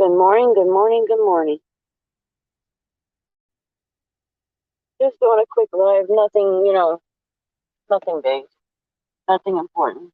Good morning, good morning, good morning. Just doing a quick live, nothing, nothing big, nothing important.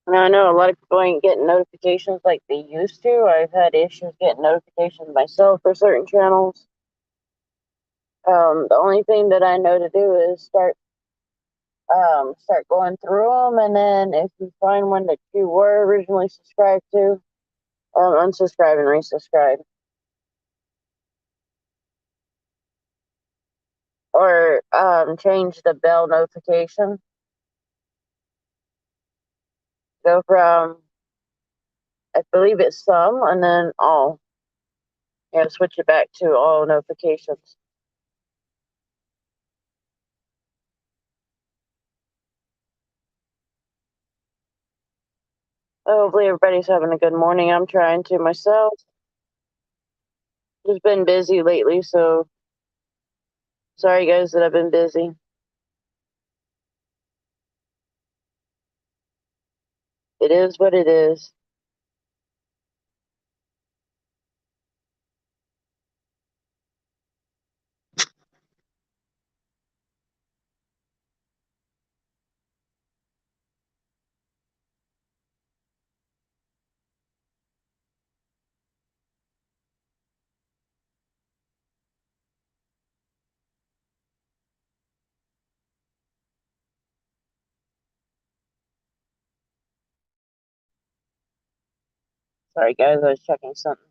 And I know a lot of people ain't getting notifications like they used to. I've had issues getting notifications myself for certain channels. The only thing that I know to do is start going through them, and then if you find one that you were originally subscribed to, unsubscribe and resubscribe. Or change the bell notification. Go from, I believe it's some, and then all. Switch it back to all notifications. Hopefully everybody's having a good morning. I'm trying to myself. Just been busy lately, so sorry guys that I've been busy. It is what it is. Sorry guys, I was checking something.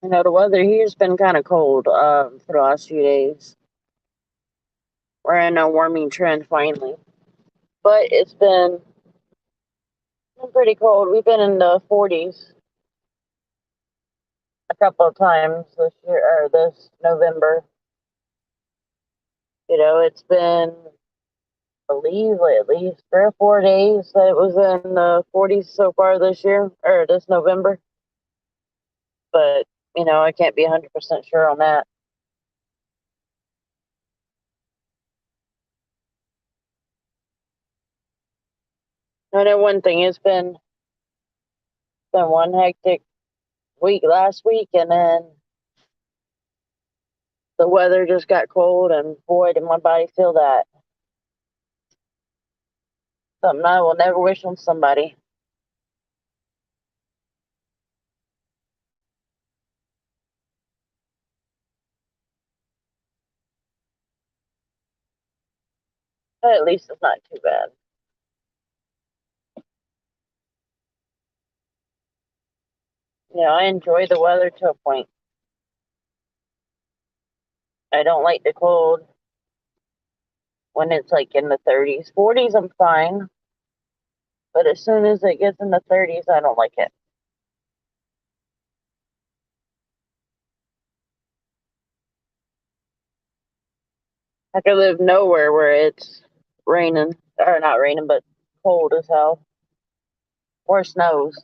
The weather here's been kind of cold for the last few days. We're in a warming trend finally. But it's been pretty cold. We've been in the 40s a couple of times this year, or this November. It's been, I believe, at least 3 or 4 days that it was in the 40s so far this year, or this November. But, I can't be 100% sure on that. I know one thing, it's been one hectic week last week, and then the weather just got cold, and boy, did my body feel that. Something I will never wish on somebody. But at least it's not too bad. I enjoy the weather to a point. I don't like the cold when it's like in the 30s. 40s, I'm fine. But as soon as it gets in the 30s, I don't like it. I could live nowhere where it's raining, or not raining, but cold as hell, or snows.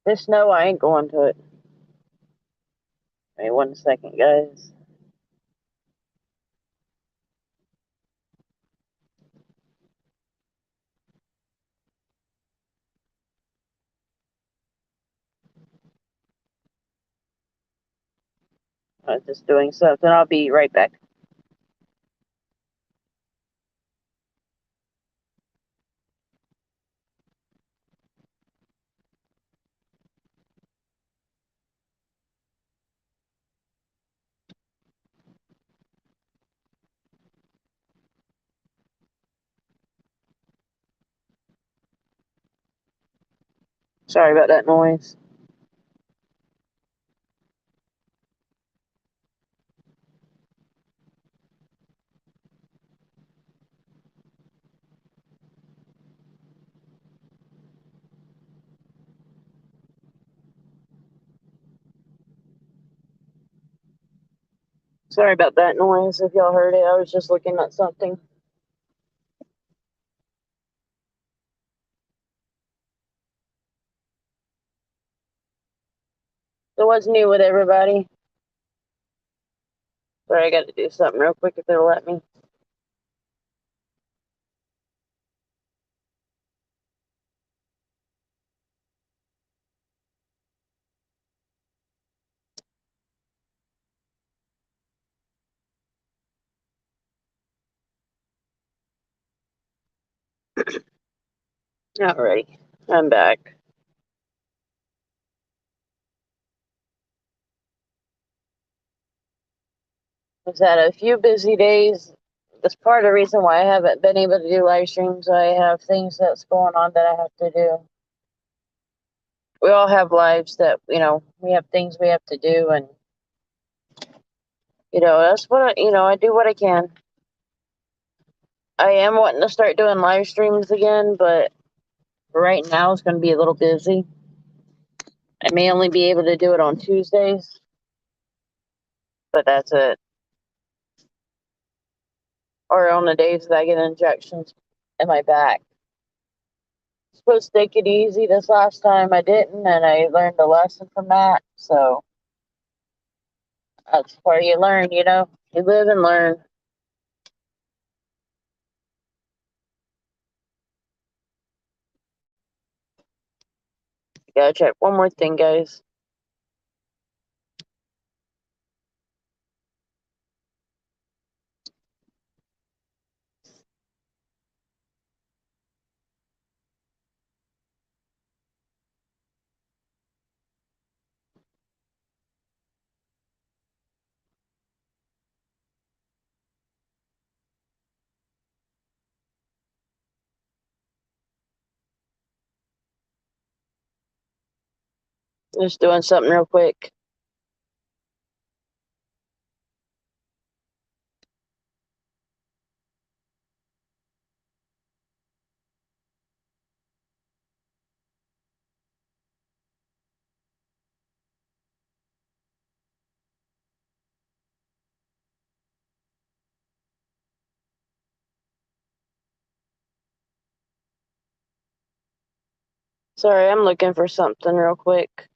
This snow, I ain't going to it. Wait 1 second, guys. I'm just doing something. I'll be right back. Sorry about that noise. Sorry about that noise if y'all heard it. I was just looking at something. So what's new with everybody? Sorry, I got to do something real quick if it'll let me. Alrighty, I'm back. I've had a few busy days. That's part of the reason why I haven't been able to do live streams. I have things that's going on that I have to do. We all have lives that, we have things we have to do, and, that's what I do what I can. I am wanting to start doing live streams again, but right now it's going to be a little busy. I may only be able to do it on Tuesdays, but that's it. Or on the days that I get injections in my back. Supposed to take it easy. This last time I didn't, and I learned a lesson from that. So that's where you learn, you live and learn. Gotta check one more thing, guys. Just doing something real quick. Sorry, I'm looking for something real quick.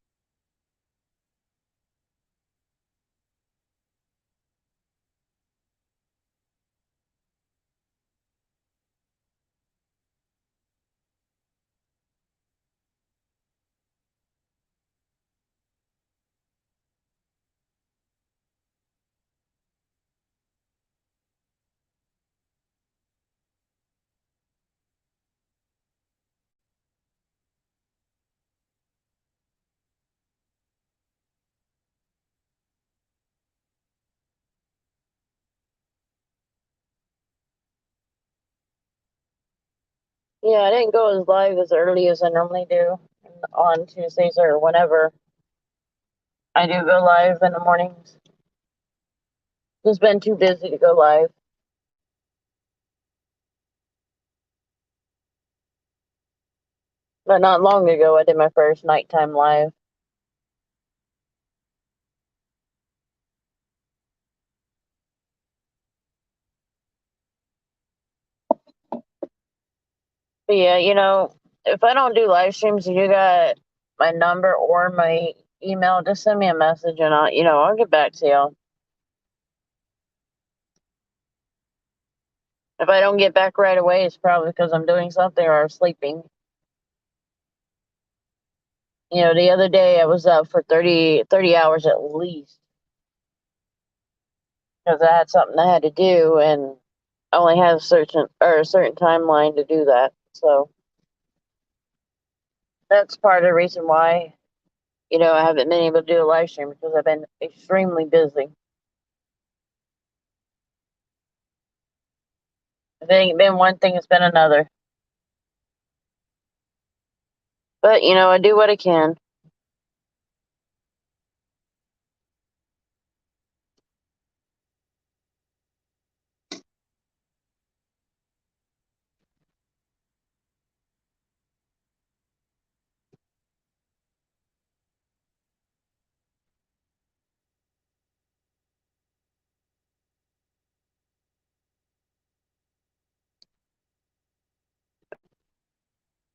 Yeah, I didn't go as live as early as I normally do on Tuesdays or whenever I do go live in the mornings. Just been too busy to go live. But not long ago, I did my first nighttime live. But yeah, if I don't do live streams and you got my number or my email, just send me a message and I'll get back to y'all. If I don't get back right away, it's probably because I'm doing something or sleeping. The other day I was up for 30 hours at least because I had something I had to do and I only have a certain timeline to do that. So that's part of the reason why, I haven't been able to do a live stream because I've been extremely busy. If it ain't been one thing, it's been another. But, I do what I can.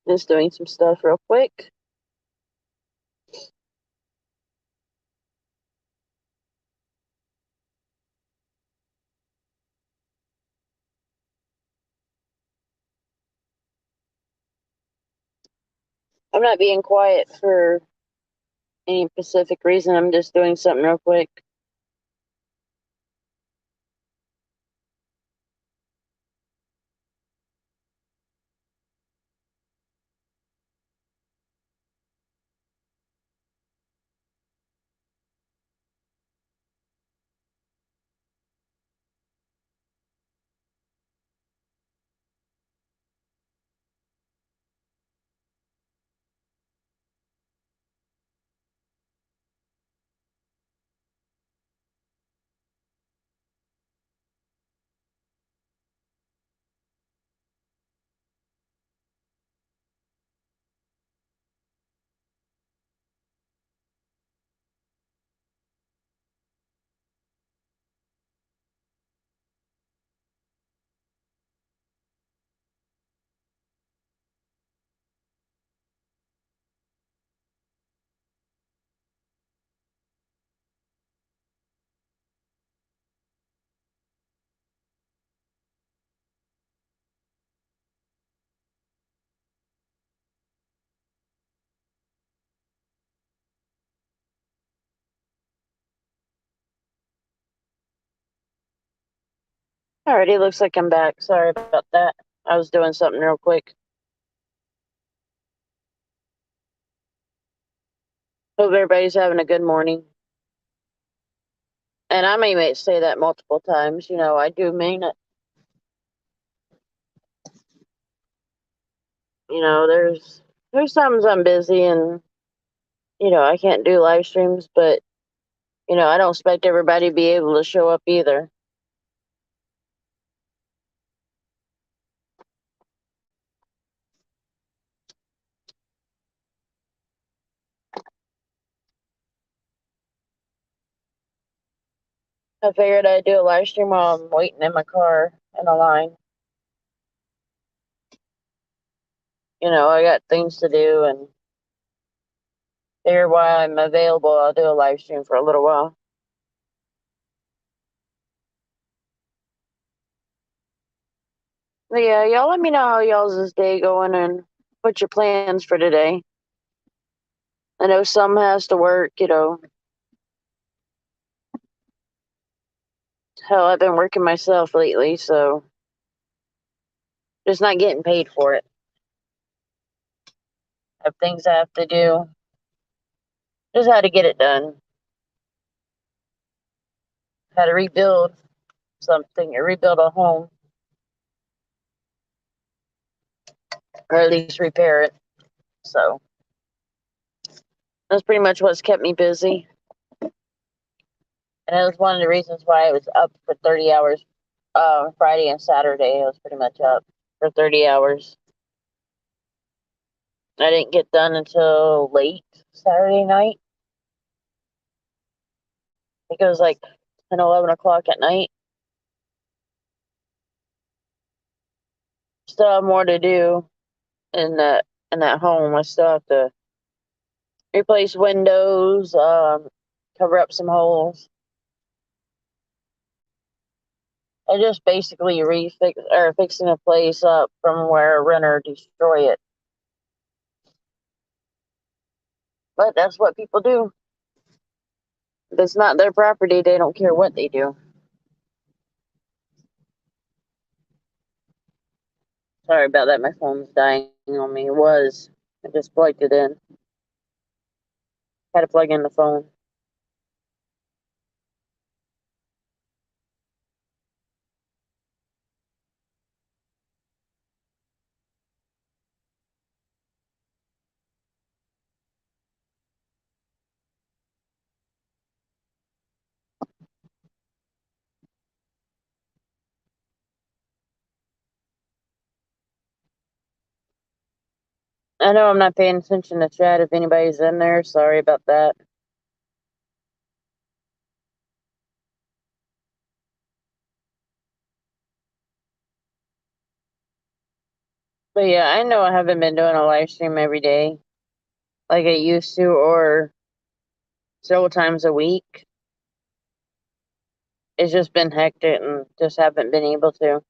Just doing some stuff real quick. I'm not being quiet for any specific reason. I'm just doing something real quick. Alrighty, looks like I'm back. Sorry about that. I was doing something real quick. Hope everybody's having a good morning. And I may say that multiple times. I do mean it. There's times I'm busy and I can't do live streams, but I don't expect everybody to be able to show up either. I figured I'd do a live stream while I'm waiting in my car in a line. I got things to do, and figure while I'm available, I'll do a live stream for a little while. But yeah, y'all let me know how y'all's day going and what's your plans for today. I know some has to work, Hell, I've been working myself lately, so just not getting paid for it. I have things I have to do. Just had to get it done. Had to rebuild something, or rebuild a home, or at least repair it. So that's pretty much what's kept me busy. And it was one of the reasons why I was up for 30 hours Friday and Saturday. I was pretty much up for 30 hours. I didn't get done until late Saturday night. I think it was like 10, 11 o'clock at night. Still have more to do in that home. I still have to replace windows, cover up some holes. I just basically fixing a place up from where a renter destroyed it. But that's what people do. If it's not their property, they don't care what they do. Sorry about that. My phone's dying on me. It was. I just plugged it in. Had to plug in the phone. I know I'm not paying attention to chat if anybody's in there. Sorry about that. But yeah, I know I haven't been doing a live stream every day like I used to, or several times a week. It's just been hectic and just haven't been able to.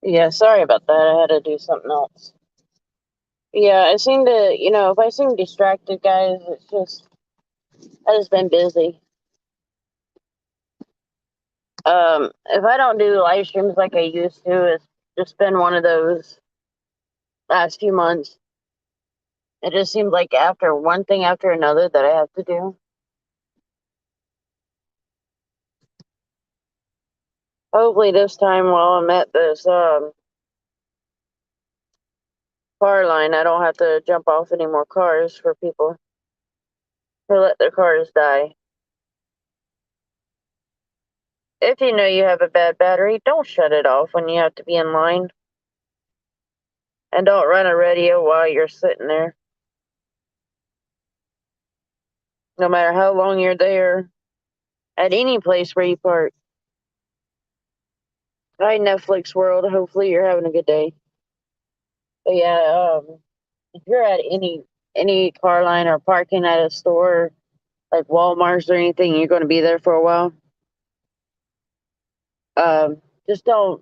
Yeah, sorry about that. I had to do something else. Yeah, I seem to, if I seem distracted, guys, it's just, I just been busy. If I don't do live streams like I used to, it's just been one of those last few months. It just seems like after one thing after another that I have to do. Hopefully this time while I'm at this car line, I don't have to jump off any more cars for people who let their cars die. If you know you have a bad battery, don't shut it off when you have to be in line. And don't run a radio while you're sitting there. No matter how long you're there, at any place where you park. Hi, Netflix world. Hopefully you're having a good day. But yeah, if you're at any car line or parking at a store like Walmart's or anything, you're going to be there for a while. Just don't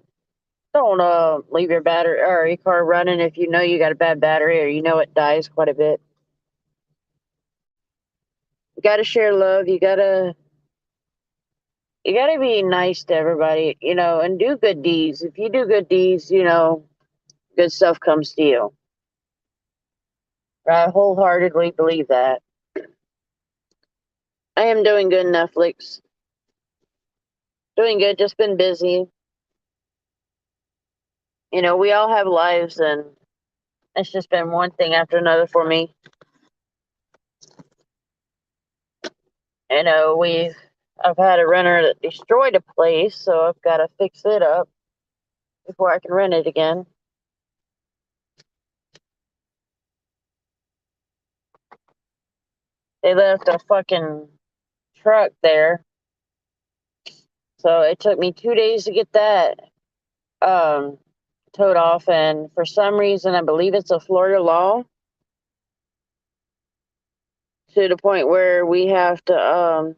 leave your battery or your car running if you know you got a bad battery or you know it dies quite a bit. You got to share love. You gotta be nice to everybody, and do good deeds. If you do good deeds, good stuff comes to you. I wholeheartedly believe that. I am doing good, Netflix. Doing good, just been busy. We all have lives, and it's just been one thing after another for me. I've had a renter that destroyed a place, so I've got to fix it up before I can rent it again. They left a fucking truck there, so it took me 2 days to get that um, towed off. And for some reason, I believe it's a Florida law to the point where we have to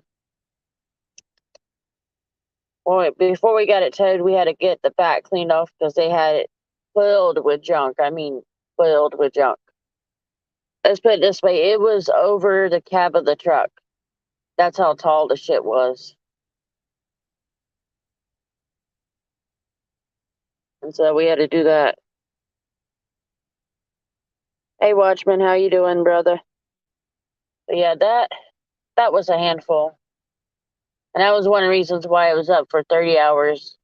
well, before we got it towed, we had to get the back cleaned off because they had it filled with junk. I mean, filled with junk. Let's put it this way, it was over the cab of the truck. That's how tall the shit was. And so we had to do that. Hey, Watchman, how you doing, brother? But yeah, that was a handful. And that was one of the reasons why I was up for 30 hours.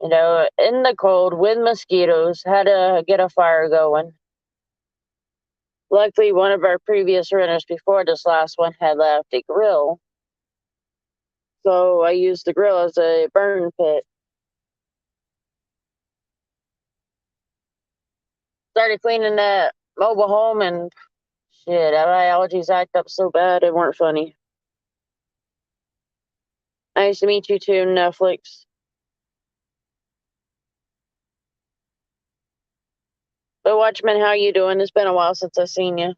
In the cold with mosquitoes, had to get a fire going. Luckily, one of our previous renters before this last one had left a grill. So I used the grill as a burn pit. Started cleaning that mobile home and shit, my allergies act up so bad it weren't funny. Nice to meet you too, Netflix. But Watchman, how you doing? It's been a while since I've seen you.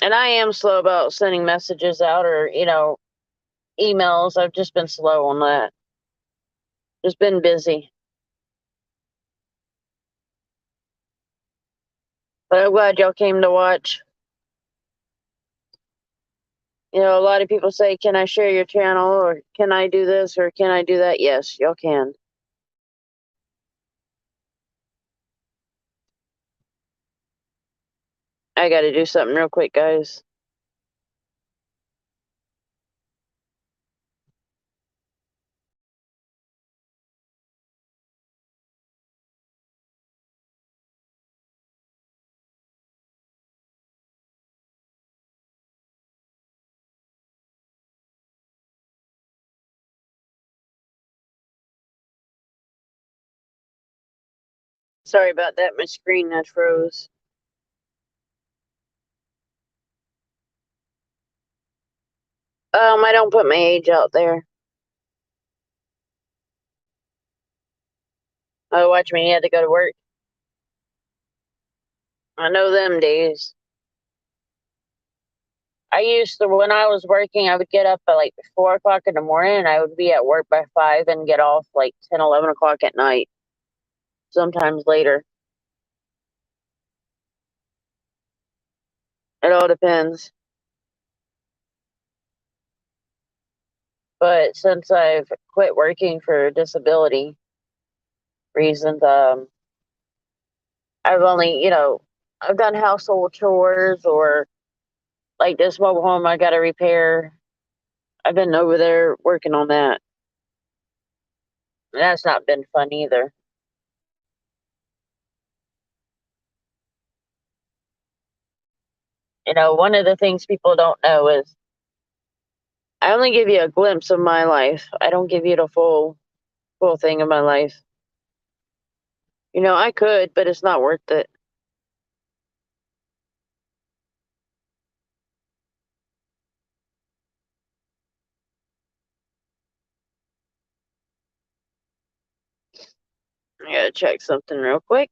And I am slow about sending messages out or, emails. I've just been slow on that. Just been busy. But I'm glad y'all came to watch. You know, a lot of people say, can I share your channel, or can I do this, or can I do that? Yes, y'all can. I gotta do something real quick, guys. Sorry about that, my screen had froze. I don't put my age out there. Oh, watch me, you had to go to work. I know them days. I used to, when I was working, I would get up at like 4 o'clock in the morning, and I would be at work by 5 and get off like 10, 11 o'clock at night, sometimes later. It all depends. But since I've quit working for disability reasons, I've only, I've done household chores, or like this mobile home I got to repair. I've been over there working on that. And that's not been fun either. You know, one of the things people don't know is I only give you a glimpse of my life. I don't give you the full thing of my life. You know, I could, but it's not worth it. I gotta check something real quick.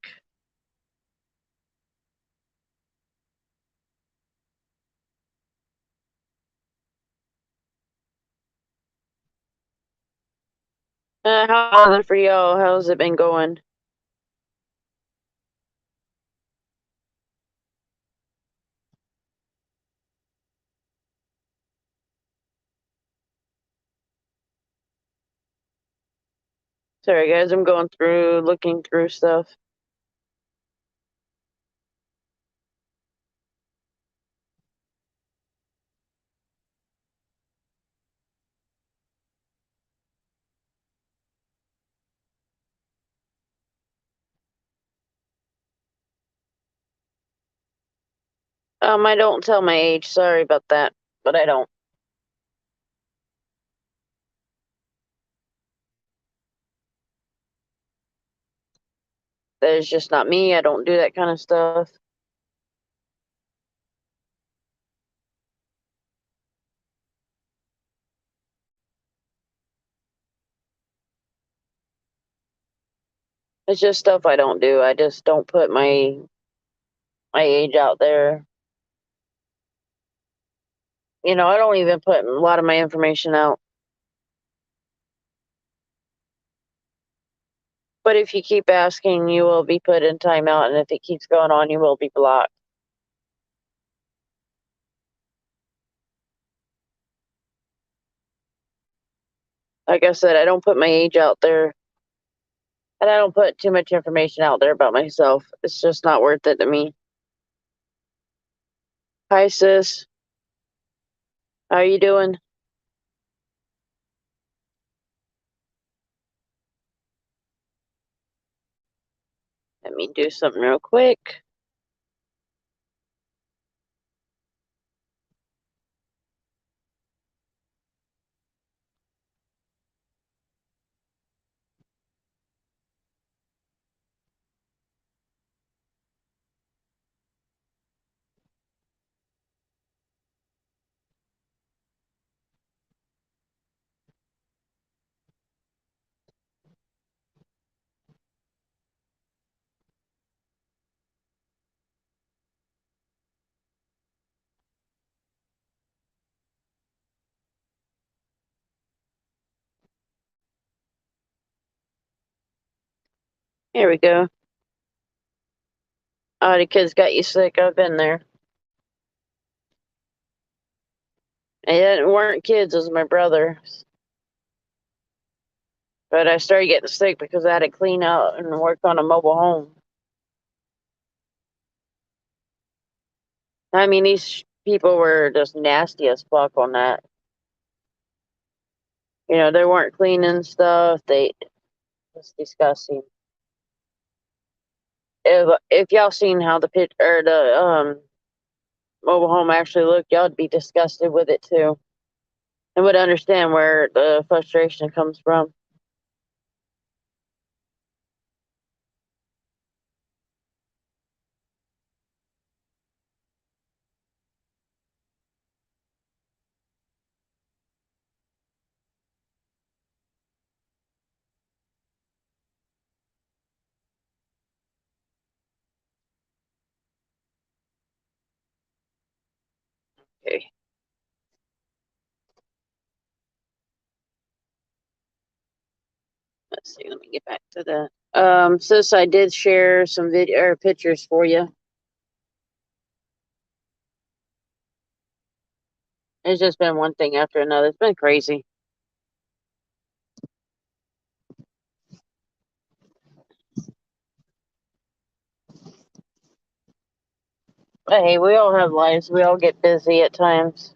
How's it for y'all? How's it been going? Sorry, guys, I'm going through, looking through stuff. I don't tell my age. Sorry about that, but I don't. That is just not me. I don't do that kind of stuff. It's just stuff I don't do. I just don't put my age out there. You know, I don't even put a lot of my information out. But if you keep asking, you will be put in timeout, and if it keeps going on, you will be blocked. Like I said, I don't put my age out there, and I don't put too much information out there about myself. It's just not worth it to me. Hi, sis. How are you doing? Let me do something real quick. Here we go. Oh, the kids got you sick. I've been there. It weren't kids, it was my brothers. But I started getting sick because I had to clean out and work on a mobile home. I mean, these people were just nasty as fuck on that. You know, they weren't cleaning stuff. It's disgusting. If y'all seen how the pit or the mobile home actually looked, y'all'd be disgusted with it too, and would understand where the frustration comes from. Okay. Let's see. Let me get back to that. Sis, I did share some video or pictures for you. It's just been one thing after another. It's been crazy. But hey, we all have lives. We all get busy at times.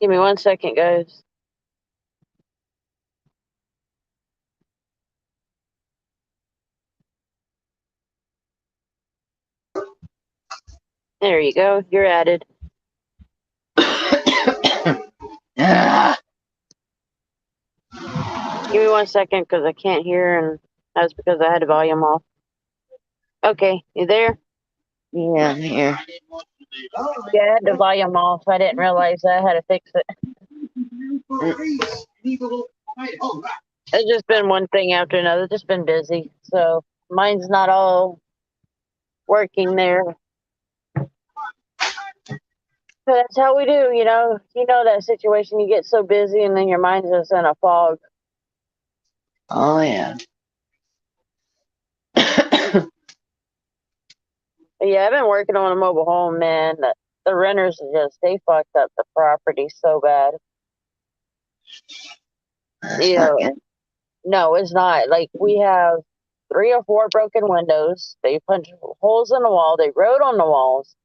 Give me 1 second, guys. There you go. You're added. Give me 1 second because I can't hear, and that's because I had the volume off. Okay, you there? Yeah, I'm here. Yeah, I had the volume off. I didn't realize I had to fix it. It's just been one thing after another. Just been busy. So mine's not all working there. But that's how we do, you know. You know that situation. You get so busy, and then your mind's just in a fog. Oh, yeah. But yeah, I've been working on a mobile home, man. The renters they fucked up the property so bad. That's You not know, good. no, it's not. Like, we have 3 or 4 broken windows. They punched holes in the wall. They wrote on the walls.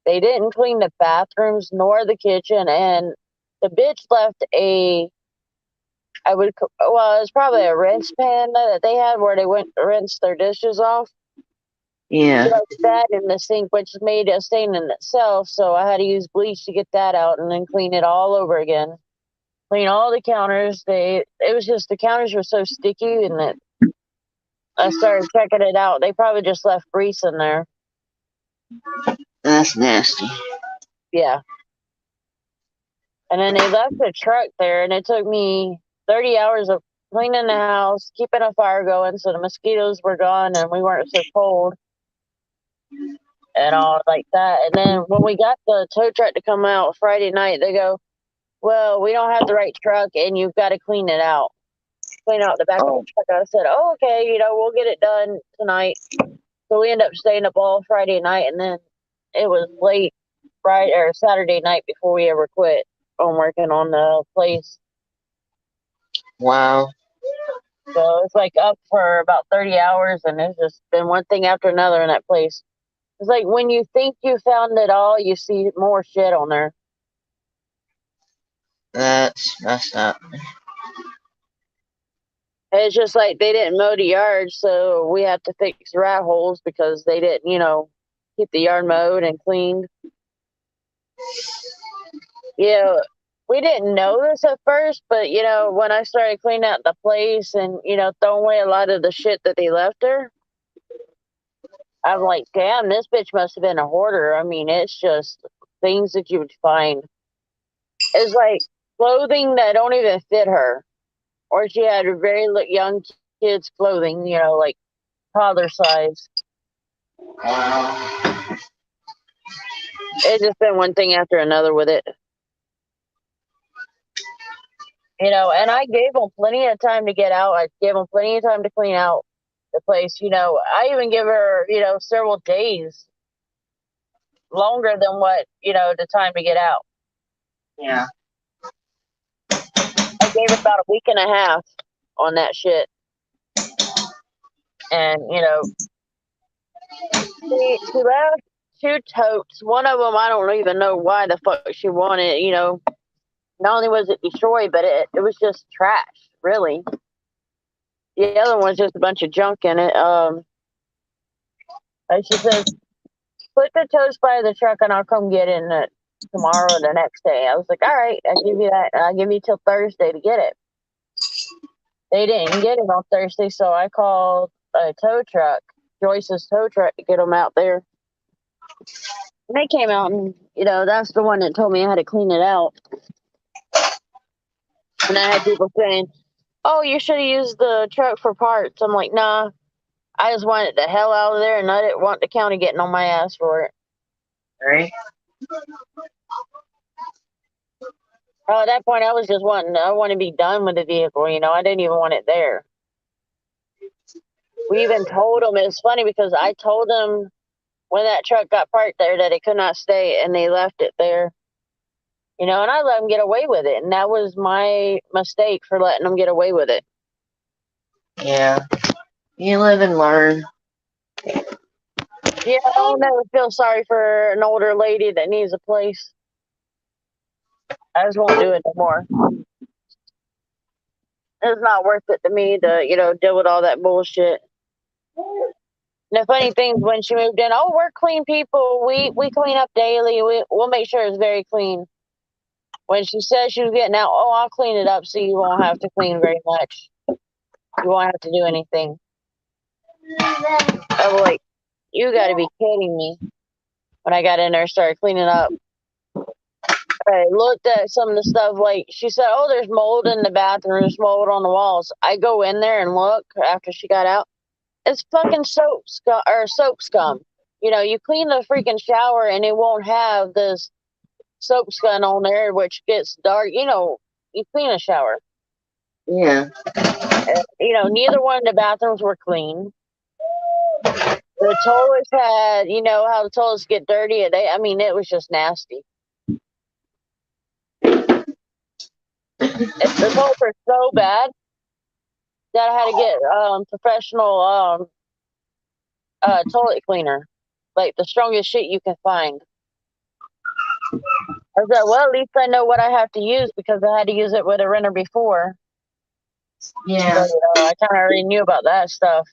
They didn't clean the bathrooms nor the kitchen. And the bitch left well, it's probably a rinse pan that they had where they went to rinse their dishes off. Yeah. Like that in the sink, which made a stain in itself. So I had to use bleach to get that out and then clean it all over again. Clean all the counters. It was just the counters were so sticky, and that I started checking it out. They probably just left grease in there. That's nasty. Yeah. And then they left the truck there, and it took me 30 hours of cleaning the house, keeping a fire going so the mosquitoes were gone and we weren't so cold and all like that. And then when we got the tow truck to come out Friday night, they go, well, we don't have the right truck and you've got to clean it out. Clean out the back of the truck. I said, oh, okay, we'll get it done tonight. So we ended up staying up all Friday night, and then it was late Friday or Saturday night before we ever quit on working on the place. Wow. So it's like up for about 30 hours, and it's just been one thing after another in that place. It's like when you think you found it all, you see more shit on there. That's messed up. It's just like they didn't mow the yard, so we have to fix rat holes because they didn't, keep the yard mowed and cleaned. Yeah, we didn't know this at first, but when I started cleaning out the place and throwing away a lot of the shit that they left there, I'm like, damn, this bitch must have been a hoarder. I mean, it's just things that you would find. It's like clothing that don't even fit her, or she had very young kids' clothing, like toddler size. Wow. It's just been one thing after another with it. You know, and I gave them plenty of time to get out. I gave them plenty of time to clean out the place. You know, I even give her, you know, several days longer than what, you know, the time to get out. Yeah. I gave it about a week and a half on that shit. And, you know, she left 2 totes. One of them, I don't even know why the fuck she wanted. You know, not only was it destroyed, but it was just trash, really. The other one's just a bunch of junk in it. And she says, put the totes by the truck and I'll come get it tomorrow or the next day. I was like, all right, I'll give you that. I'll give you till Thursday to get it. They didn't get it on Thursday, so I called a tow truck, Joyce's tow truck, to get them out there. And they came out, and, you know, that's the one that told me I had to clean it out. And I had people saying, oh, you should have used the truck for parts. I'm like, nah, I just wanted the hell out of there, and I didn't want the county getting on my ass for it. Right? At that point, I was just I want to be done with the vehicle, you know. I didn't even want it there. We even told them, it's funny because I told them when that truck got parked there that it could not stay, and they left it there. You know, and I let them get away with it, and that was my mistake for letting them get away with it. Yeah. You live and learn. Yeah, I'll never feel sorry for an older lady that needs a place. I just won't do it no more. It's not worth it to me to, you know, deal with all that bullshit. And the funny thing is when she moved in, oh, we're clean people. We clean up daily. We'll make sure it's very clean. When she said she was getting out, oh, I'll clean it up so you won't have to clean very much. You won't have to do anything. I was like, you got to be kidding me. When I got in there, started cleaning up. I looked at some of the stuff, like she said, oh, there's mold in the bathroom, there's mold on the walls. I go in there and look after she got out. It's fucking soap scum. You know, you clean the freaking shower and it won't have this soap scum on there, which gets dark. You know, you clean a shower. Yeah. You know, neither one of the bathrooms were clean. The toilets had, you know, how the toilets get dirty. I mean, it was just nasty. The toilets were so bad that I had to get professional toilet cleaner, like the strongest shit you can find. I was like, well, at least I know what I have to use because I had to use it with a renter before. Yeah. So, I kind of already knew about that stuff.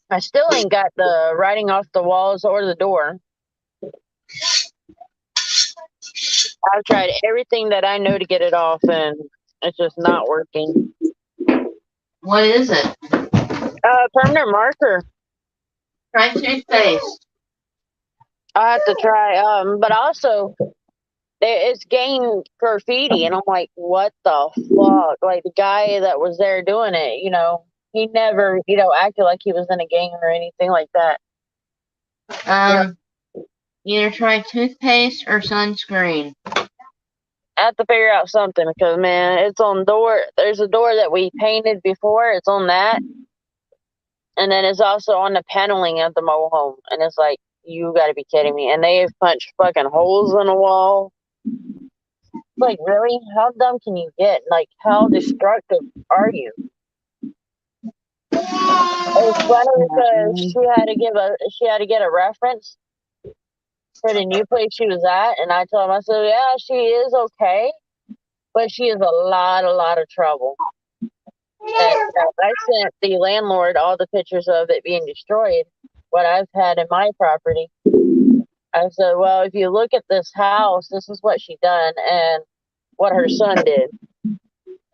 I still ain't got the writing off the walls or the door. I've tried everything that I know to get it off, and it's just not working. What is it? Permanent marker. Try toothpaste. I have to try. But also, it's gang graffiti, and I'm like, what the fuck? Like, the guy that was there doing it, you know, he never, you know, acted like he was in a gang or anything like that. Either try toothpaste or sunscreen. I have to figure out something because, man, it's on door. There's a door that we painted before. It's on that. And then it's also on the paneling of the mobile home. And it's like, you got to be kidding me. And they have punched fucking holes in the wall. Like, really? How dumb can you get? Like, how destructive are you? It's funny because she had to get a reference for the new place she was at, and I told him, I said, yeah, she is okay, but she is a lot of trouble. And I sent the landlord all the pictures of it being destroyed, what I've had in my property. I said, well, if you look at this house, this is what she done and what her son did.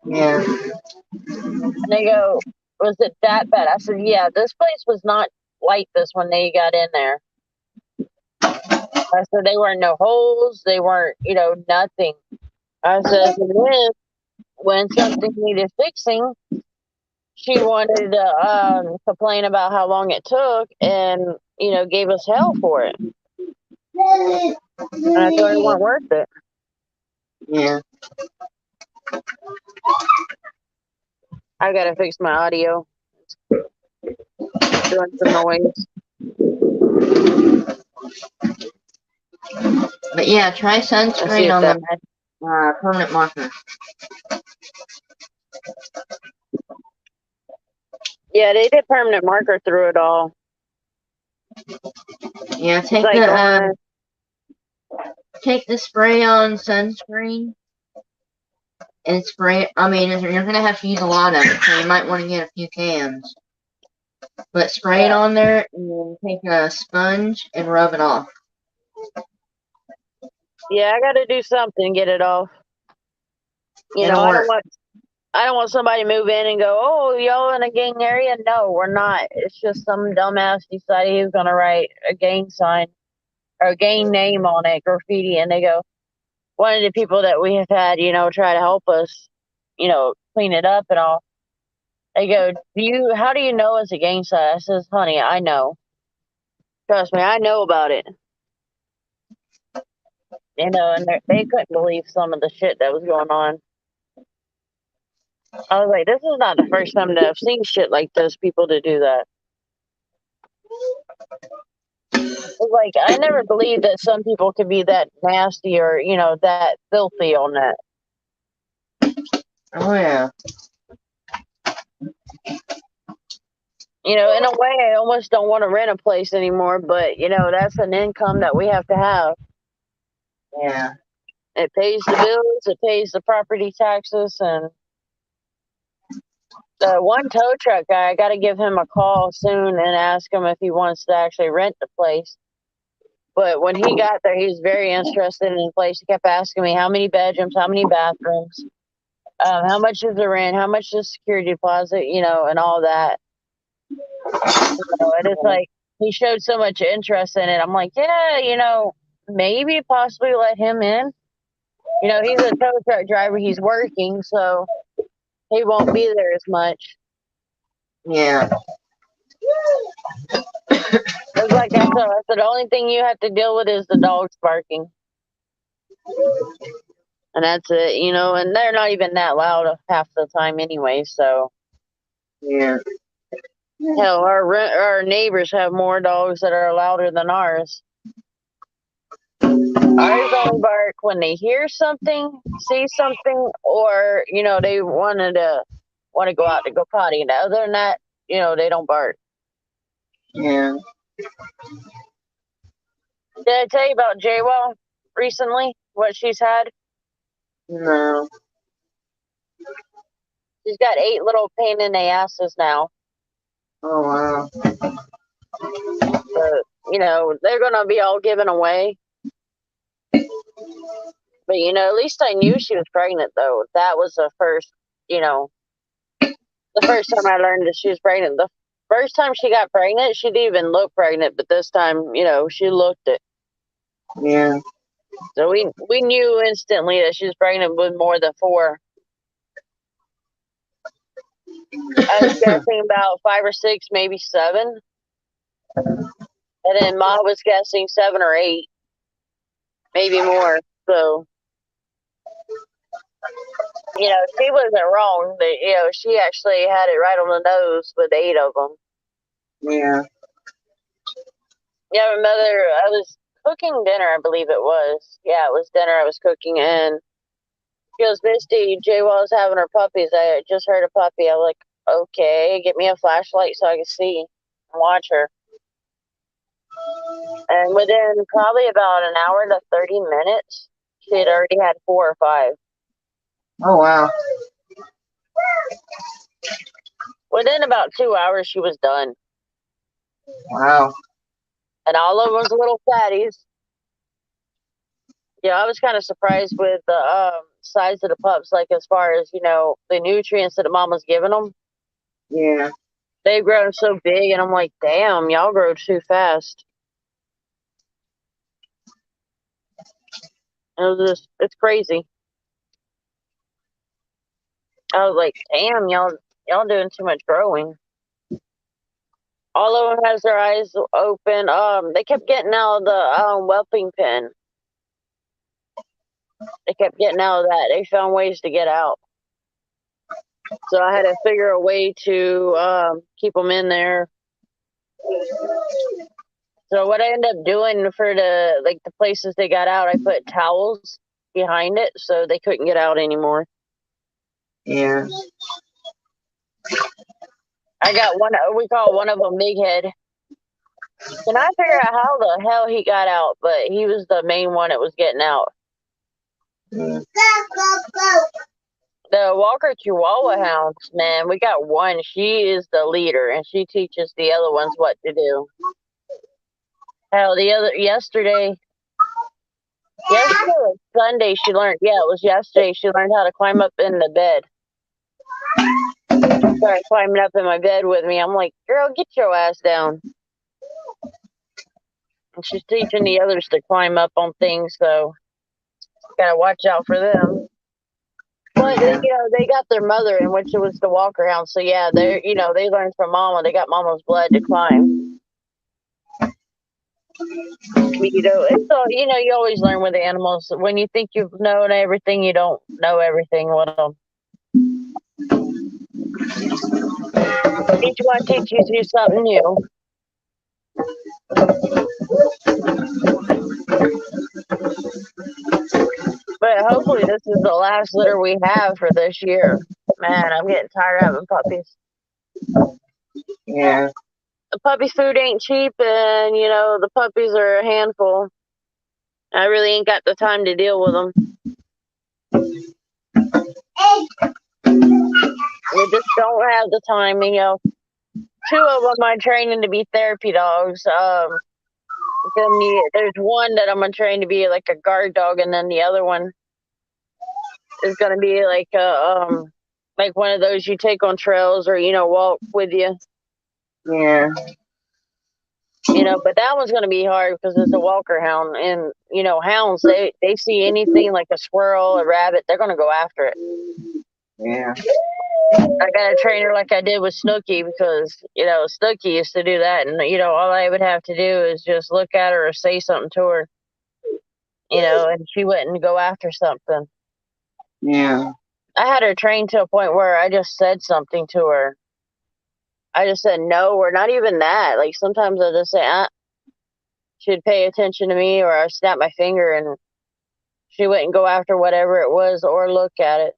Yeah. And they go, was it that bad? I said, yeah, this place was not like this when they got in there. I said, they weren't no holes. They weren't, you know, nothing. I said, when something needed fixing, she wanted to complain about how long it took and, gave us hell for it. And I told her it wasn't worth it. Yeah. I gotta fix my audio. It's doing some noise. But yeah, try Let's see sunscreen if on that. the permanent marker. Yeah, they did permanent marker through it all. Yeah, It's like going. take the spray on sunscreen and spray. I mean, you're gonna have to use a lot of it, so you might want to get a few cans. But spray it on there and then take a sponge and rub it off. Yeah, I gotta do something to get it off. It'll I work. don't want somebody to move in and go, "Oh, y'all in a gang area?" No, we're not. It's just some dumbass decided he was gonna write a gang sign or a gang name on it, graffiti, and they go, one of the people that we have had, try to help us, clean it up and all. They go, how do you know it's a gang sign? I says, honey, I know. Trust me, I know about it. And they couldn't believe some of the shit that was going on. I was like, this is not the first time that I've seen shit like this, people to do that. It's like, I never believed that some people could be that nasty or, that filthy on that. Oh yeah. In a way, I almost don't want to rent a place anymore, but, that's an income that we have to have. Yeah. It pays the bills, it pays the property taxes, and the one tow truck guy, I got to give him a call soon and ask him if he wants to actually rent the place. But when he got there, he was very interested in the place. He kept asking me how many bedrooms, how many bathrooms, how much is the rent, how much is security deposit, and all that. And it's like he showed so much interest in it. I'm like, yeah, maybe possibly let him in. He's a tow truck driver. He's working, so he won't be there as much. Yeah. It's like I said, the only thing you have to deal with is the dogs barking. And that's it, and they're not even that loud half the time anyway, so. Yeah. Hell, our neighbors have more dogs that are louder than ours. Ours only bark when they hear something, see something, or, they want to go out to go potty. And other than that, they don't bark. Yeah. Did I tell you about J-Wall recently? What she's had? No. She's got 8 little pain in the asses now. Oh wow. But, they're going to be all given away. But, at least I knew she was pregnant, though. That was the first, the first time I learned that she was pregnant. The first time she got pregnant, she didn't even look pregnant. But this time, she looked it. Yeah. So we knew instantly that she was pregnant with more than 4. I was guessing about 5 or 6, maybe 7. And then Ma was guessing 7 or 8, maybe more. So, she wasn't wrong. But, she actually had it right on the nose with 8 of them. Yeah. Yeah, my mother, I was cooking dinner, I believe it was. Yeah, it was dinner I was cooking, and she goes, Misty, J-Wall's having her puppies. I just heard a puppy. I was like, okay, get me a flashlight so I can see and watch her. And within probably about an hour to 30 minutes, she had already had 4 or 5. Oh wow. Within about 2 hours, she was done. Wow. And all of them was little fatties. Yeah, I was kind of surprised with the size of the pups, like as far as, the nutrients that the mom was giving them. Yeah. They've grown so big, and I'm like, damn, y'all grow too fast. It's crazy. I was like, damn, y'all, Y'all doing too much growing. All of them has their eyes open. They kept getting out of the whelping pen. They kept getting out of that. They found ways to get out. So I had to figure a way to keep them in there. So what I ended up doing for the places they got out, I put towels behind it so they couldn't get out anymore. Yeah. I got one. We call one of them Big Head. Can I figure out how the hell he got out? But he was the main one that was getting out. Yeah. The Walker Chihuahua hounds, man, we got one. She is the leader, and she teaches the other ones what to do. Hell, yesterday was Sunday. She learned. Yeah, it was yesterday. She learned how to climb up in the bed. She started climbing up in my bed with me. I'm like, girl, get your ass down. And she's teaching the others to climb up on things, so gotta watch out for them. But they got their mother, in which it was the Walker Hound. So yeah, they learned from Mama. They got Mama's blood to climb. It's all, you always learn with the animals. When you think you've known everything, you don't know everything with them. Each one teaches you something new. But hopefully this is the last litter we have for this year. Man, I'm getting tired of having puppies. Yeah. The puppy food ain't cheap, and the puppies are a handful. I really ain't got the time to deal with them. We just don't have the time. Two of them I'm training to be therapy dogs. Then there's one that I'm gonna train to be like a guard dog, and then the other one is gonna be like like one of those you take on trails or walk with you. Yeah. But that one's gonna be hard because it's a Walker Hound, and hounds they see anything like a squirrel, a rabbit, they're gonna go after it. Yeah. I got a trainer like I did with Snooky because Snooky used to do that, and all I would have to do is just look at her or say something to her, and she wouldn't go after something. Yeah. I had her trained to a point where I just said something to her. I just said no, or not even that. Like sometimes I just say, she'd pay attention to me, or I snap my finger and she wouldn't go after whatever it was or look at it.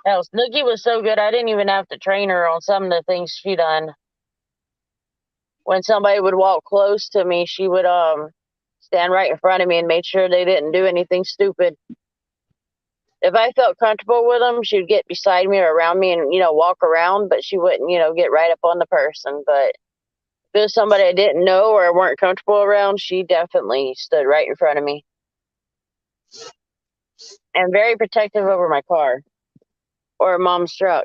Hell, Snooky was so good I didn't even have to train her on some of the things she done. When somebody would walk close to me, she would stand right in front of me and make sure they didn't do anything stupid. If I felt comfortable with them, she'd get beside me or around me and walk around, but she wouldn't get right up on the person. But if it was somebody I didn't know or I weren't comfortable around, she definitely stood right in front of me. And very protective over my car or Mom's truck.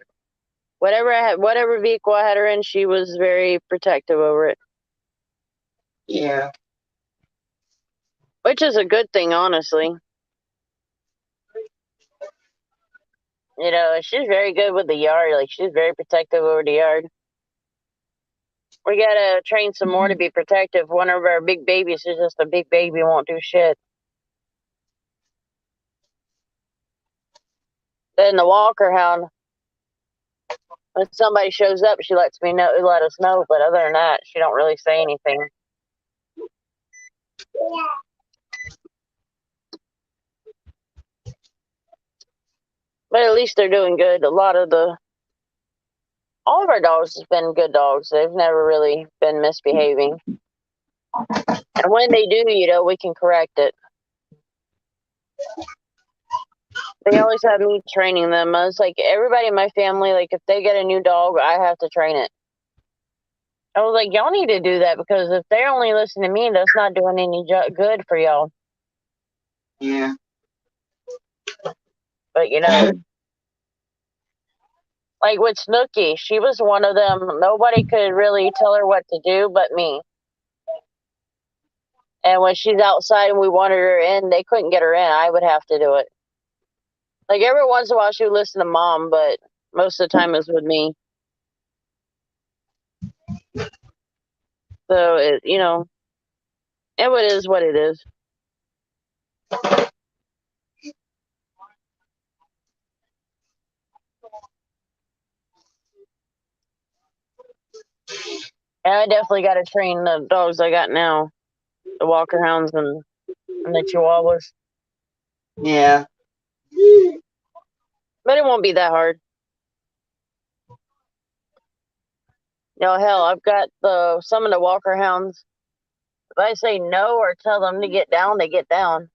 Whatever vehicle I had her in, she was very protective over it. Yeah. Which is a good thing, honestly. She's very good with the yard. Like, she's very protective over the yard. We gotta train some more to be protective. One of our big babies is just a big baby, won't do shit. Then the Walker Hound, when somebody shows up, she let us know. But other than that, she don't really say anything. But at least they're doing good. All of our dogs have been good dogs. They've never really been misbehaving. And when they do, we can correct it. They always have me training them. I was like, everybody in my family, like, if they get a new dog, I have to train it. I was like, y'all need to do that because if they're only listening to me, that's not doing any good for y'all. Yeah. But, like with Snooky, she was one of them. Nobody could really tell her what to do but me. And when she's outside and we wanted her in, they couldn't get her in. I would have to do it. Like every once in a while she would listen to Mom, but most of the time it's with me. So it, it is what it is. And I definitely got to train the dogs I got now, the Walker Hounds and the Chihuahuas. Yeah. But it won't be that hard. Hell, I've got some of the Walker Hounds. If I say no or tell them to get down, they get down.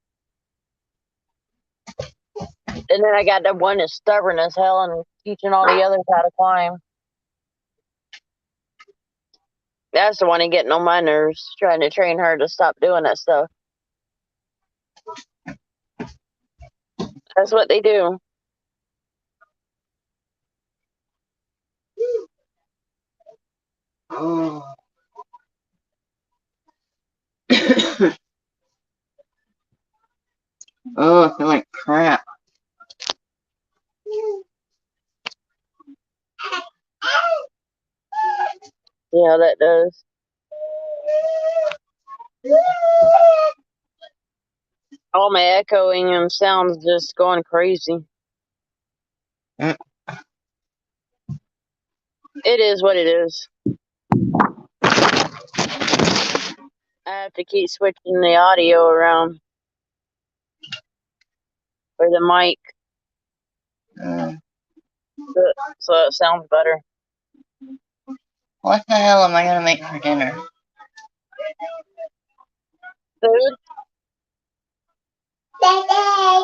And then I got the one that's stubborn as hell and teaching all the others how to climb. That's the one that getting on my nerves, trying to train her to stop doing that stuff. That's what they do. Oh. Oh, I feel like crap. Yeah, that does. All my echoing and sounds just going crazy. Mm. It is what it is. I have to keep switching the audio around for the mic so it sounds better. What the hell am I gonna make for dinner? Food?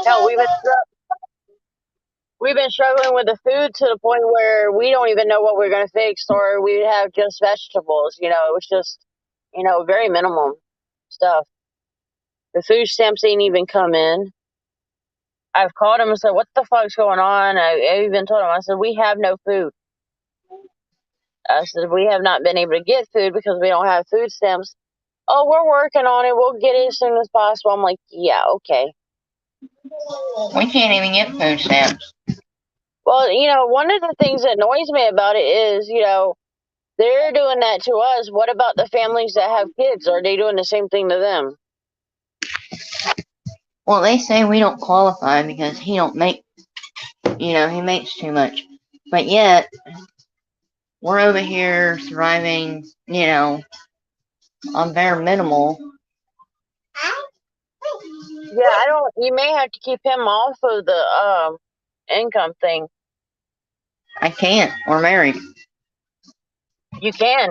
Hell, we've been struggling with the food to the point where we don't even know what we're gonna fix, or we have just vegetables. It was just, very minimum stuff. The food stamps ain't even come in. I've called him and said, "What the fuck's going on?" I even told him, I said, "We have no food." I said, "We have not been able to get food because we don't have food stamps." "Oh, we're working on it. We'll get it as soon as possible." I'm like, "Yeah, okay." We can't even get food stamps. Well, one of the things that annoys me about it is, they're doing that to us. What about the families that have kids? Are they doing the same thing to them? Well, they say we don't qualify because he don't make, he makes too much. But yet, we're over here surviving, on bare minimal. Yeah, you may have to keep him off of the income thing. I can't. We're married. You can.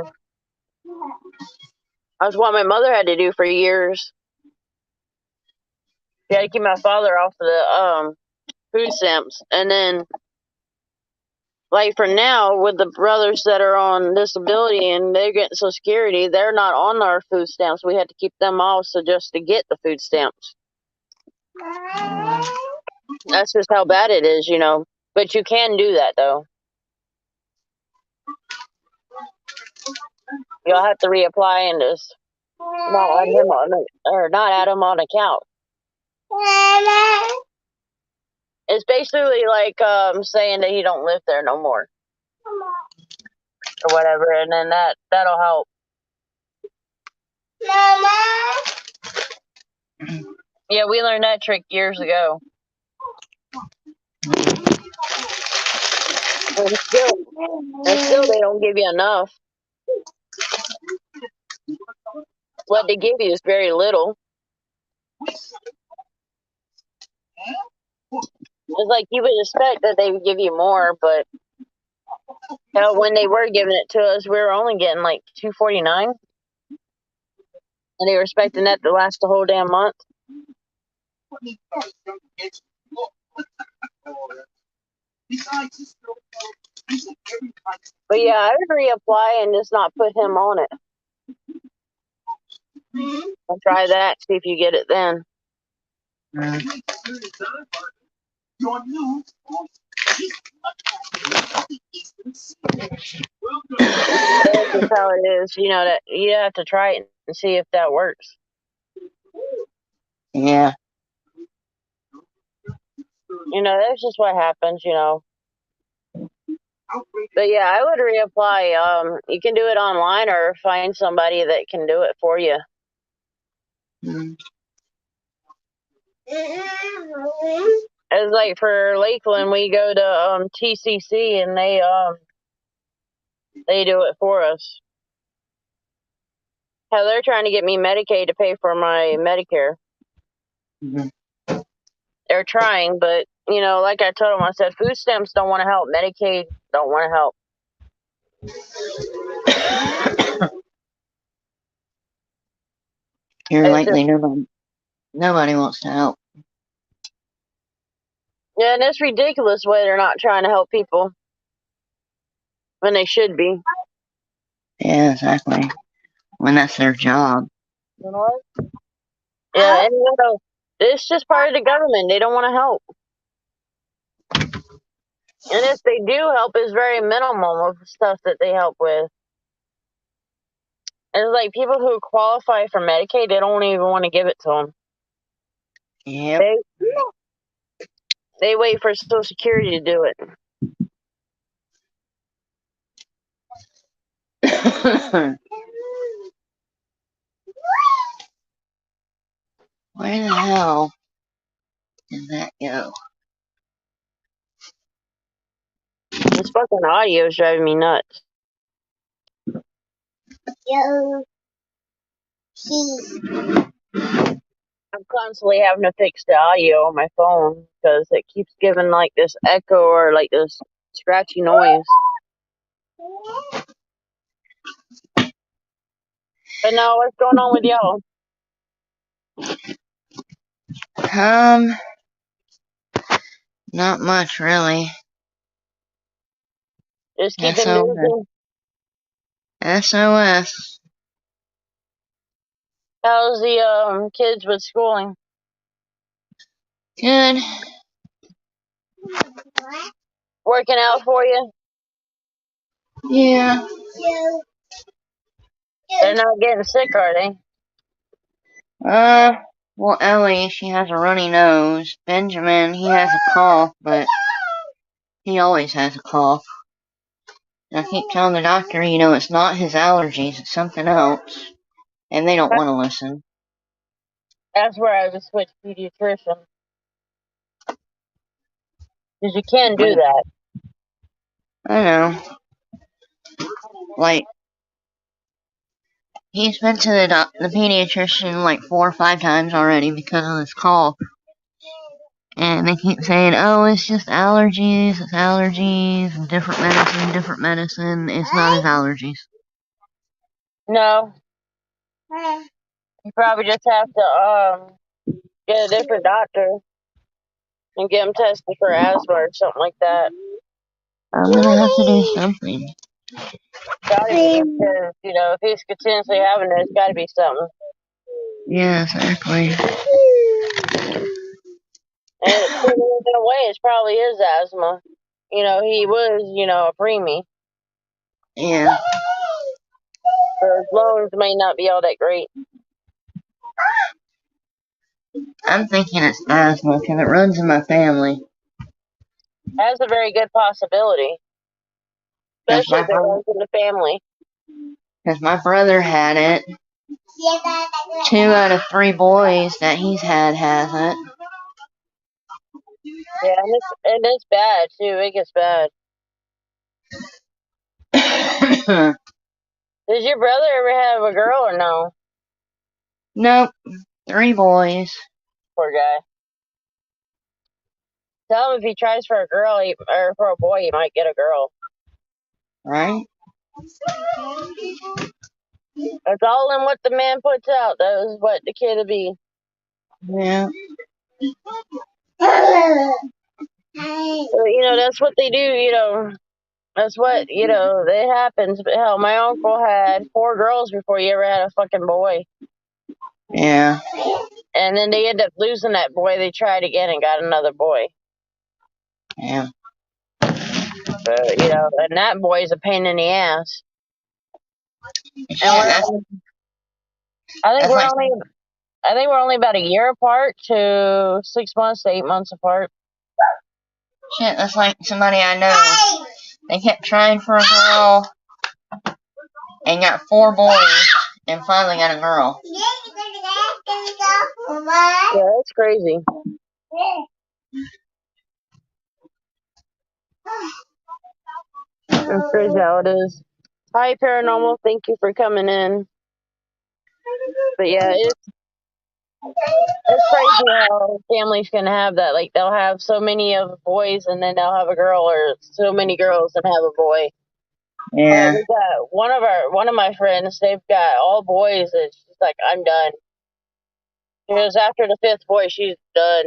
That's what my mother had to do for years. She had to keep my father off of the food stamps. And then, like for now, with the brothers that are on disability and they're getting Social Security, they're not on our food stamps. We had to keep them off so just to get the food stamps. That's just how bad it is, But you can do that, though. You'll have to reapply and just not add him on, or not add him on account. It's basically like saying that he don't live there no more, or whatever, and then that'll help. Yeah, we learned that trick years ago. And still they don't give you enough. What they give you is very little. It's like you would expect that they would give you more, but when they were giving it to us, we were only getting like $2.49, and they were expecting that to last the whole damn month. But yeah, I would reapply and just not put him on it. And try that, see if you get it then. That's just how it is. That you have to try it and see if that works. Yeah. You know, that's just what happens, you know. But yeah, I would reapply. You can do it online or find somebody that can do it for you. It's like for Lakeland, we go to TCC and they do it for us. How they're trying to get me Medicaid to pay for my Medicare. They're trying, but you know, like I told them, I said food stamps don't want to help. Medicaid don't want to help. Here It's just, lately, nobody wants to help. yeah, and it's ridiculous the way they're not trying to help people when they should be. Yeah, exactly. When that's their job. You know what? Yeah, and you know, it's just part of the government. They don't want to help. And if they do help, it's very minimal of stuff that they help with. It's like people who qualify for Medicaid, they don't even want to give it to them. Yep. They wait for Social Security to do it. Where the hell did that go? This fucking audio is driving me nuts. I'm constantly having to fix the audio on my phone because it keeps giving like this echo or like this scratchy noise. But no, what's going on with y'all? Not much really. Just keeping busy. SOS. How's the kids with schooling? Good. Working out for you? Yeah. They're not getting sick, are they? Well, Ellie, she has a runny nose. Benjamin, he has a cough, but he always has a cough. And I keep telling the doctor, you know, it's not his allergies, it's something else. And they don't want to listen. That's where I just switched pediatrician. Because you can't do that. I know. Like, he's been to the pediatrician like 4 or 5 times already because of this cough. And they keep saying, oh, it's just allergies, different medicine. It's not his allergies. No. You probably just have to get a different doctor and get him tested for asthma or something like that. I'm gonna have to do something. Gotta be, because, you know, if he's continuously having it, it's gotta be something. Yeah, exactly. And in a way, it's probably his asthma. You know, he was, you know, a preemie. Yeah. So his lungs may not be all that great. I'm thinking it's asthma because it runs in my family. That's a very good possibility. Because Especially if it runs in the family. my brother had it. 2 out of 3 boys that he's had has it. Yeah, and it's bad, too. It gets bad. Did your brother ever have a girl or no? Nope. 3 boys. Poor guy. Tell him if he tries for a girl or for a boy, he might get a girl. Right? It's all in what the man puts out. That is what the kid will be. Yeah. So, you know, that's what they do, you know. That's what, you know, it happens. But hell, my uncle had 4 girls before he ever had a fucking boy. Yeah. And then they ended up losing that boy. They tried again and got another boy. Yeah. You know, and that boy's a pain in the ass. Yeah, And I think we're only about a year apart to 6 months to 8 months apart. Shit, that's like somebody I know. They kept trying for a girl and got 4 boys and finally got a girl. Yeah, that's crazy. That's crazy how it is. Hi, Paranormal. Thank you for coming in. But yeah, it's crazy how families can have that. Like, they'll have so many of boys and then they'll have a girl, or so many girls and have a boy. Yeah. We got one of my friends, they've got all boys, and she's like, I'm done. Because after the 5th boy, she's done.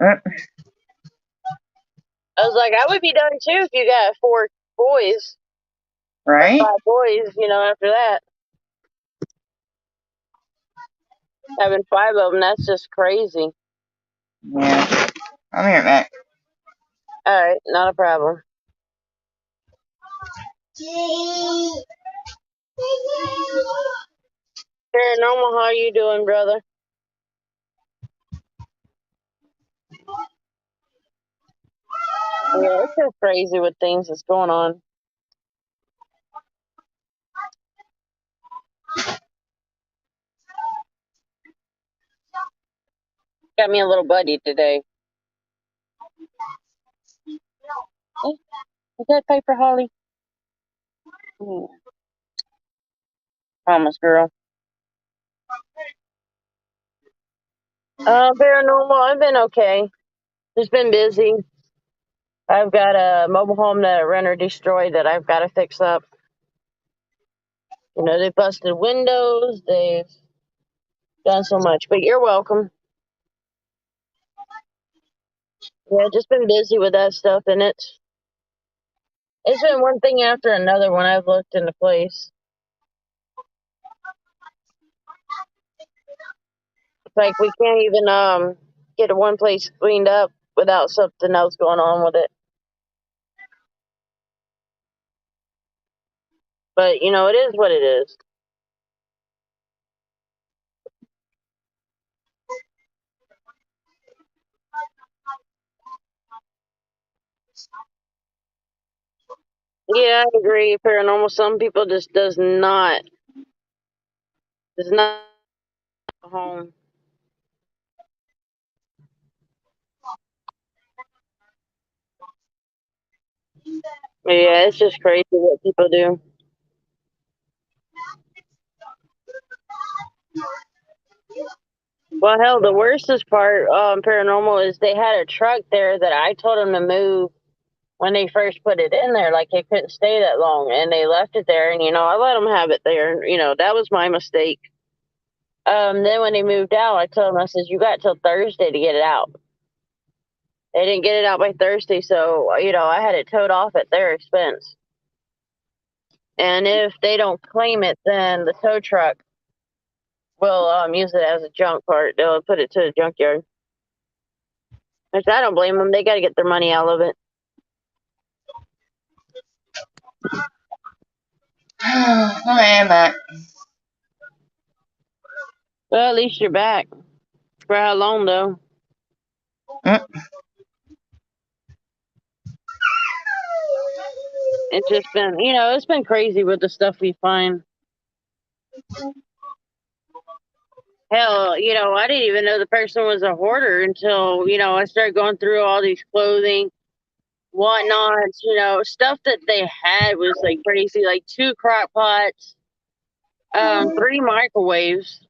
I was like, I would be done too if you got 4 boys or Right? 5 boys, after that. Having 5 of them, that's just crazy. Yeah. I'll be right back. Alright, not a problem. Paranormal, how you doing, brother? Yeah, it's just crazy with things that's going on. Got me a little buddy today. Hey, is that Piper Holly? Yeah. Promise, girl. Paranormal, I've been okay. Just been busy. I've got a mobile home that a renter destroyed that I've got to fix up. They busted windows, they've done so much, but you're welcome. Yeah, just been busy with that stuff, and it's been one thing after another when I've looked into place. It's like we can't even get one place cleaned up without something else going on with it. But it is what it is. Yeah, I agree. Paranormal. Some people just does not home. Yeah, it's just crazy what people do. Well, hell, the worstest part, paranormal, is they had a truck there that I told them to move when they first put it in there. Like, it couldn't stay that long, and they left it there, and I let them have it there. That was my mistake. Then when they moved out, I told them, I said, you got till Thursday to get it out. They didn't get it out by Thursday, so I had it towed off at their expense. And if they don't claim it, then the tow truck will use it as a junk part. They'll put it to the junkyard. Which I don't blame them. They got to get their money out of it. I am back. Well, at least you're back. For how long, though? It's just been, it's been crazy with the stuff we find. Hell, I didn't even know the person was a hoarder until, I started going through all these clothing, whatnots, stuff that they had was like crazy, like 2 crock pots, 3 microwaves,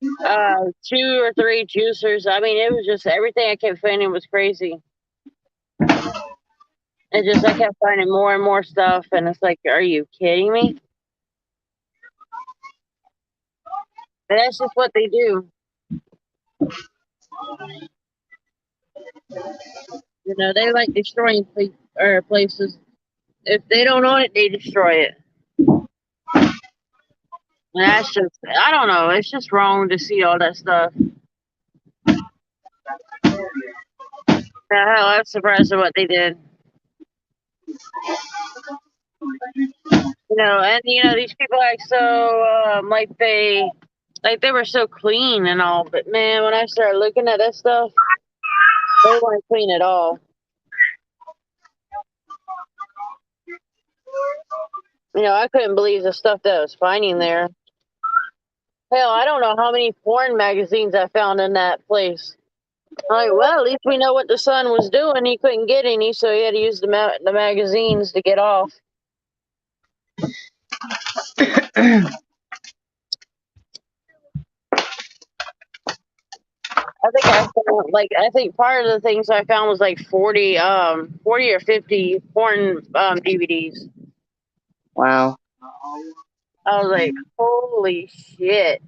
2 or 3 juicers. I mean, it was just everything I kept finding was crazy. And just I kept finding more and more stuff, and it's like, are you kidding me? But that's just what they do. They like destroying places. If they don't own it, they destroy it. And that's just, I don't know. It's just wrong to see all that stuff. Hell, I'm surprised at what they did. And these people act so like they were so clean and all, but man, when I started looking at that stuff, they weren't clean at all. You know, I couldn't believe the stuff that I was finding there. Hell, I don't know how many porn magazines I found in that place. I'm like, well, at least we know what the son was doing. He couldn't get any, so he had to use the magazines to get off. I think I found, like, I think part of the things I found was like 40 or 50 porn DVDs. Wow. I was like, holy shit!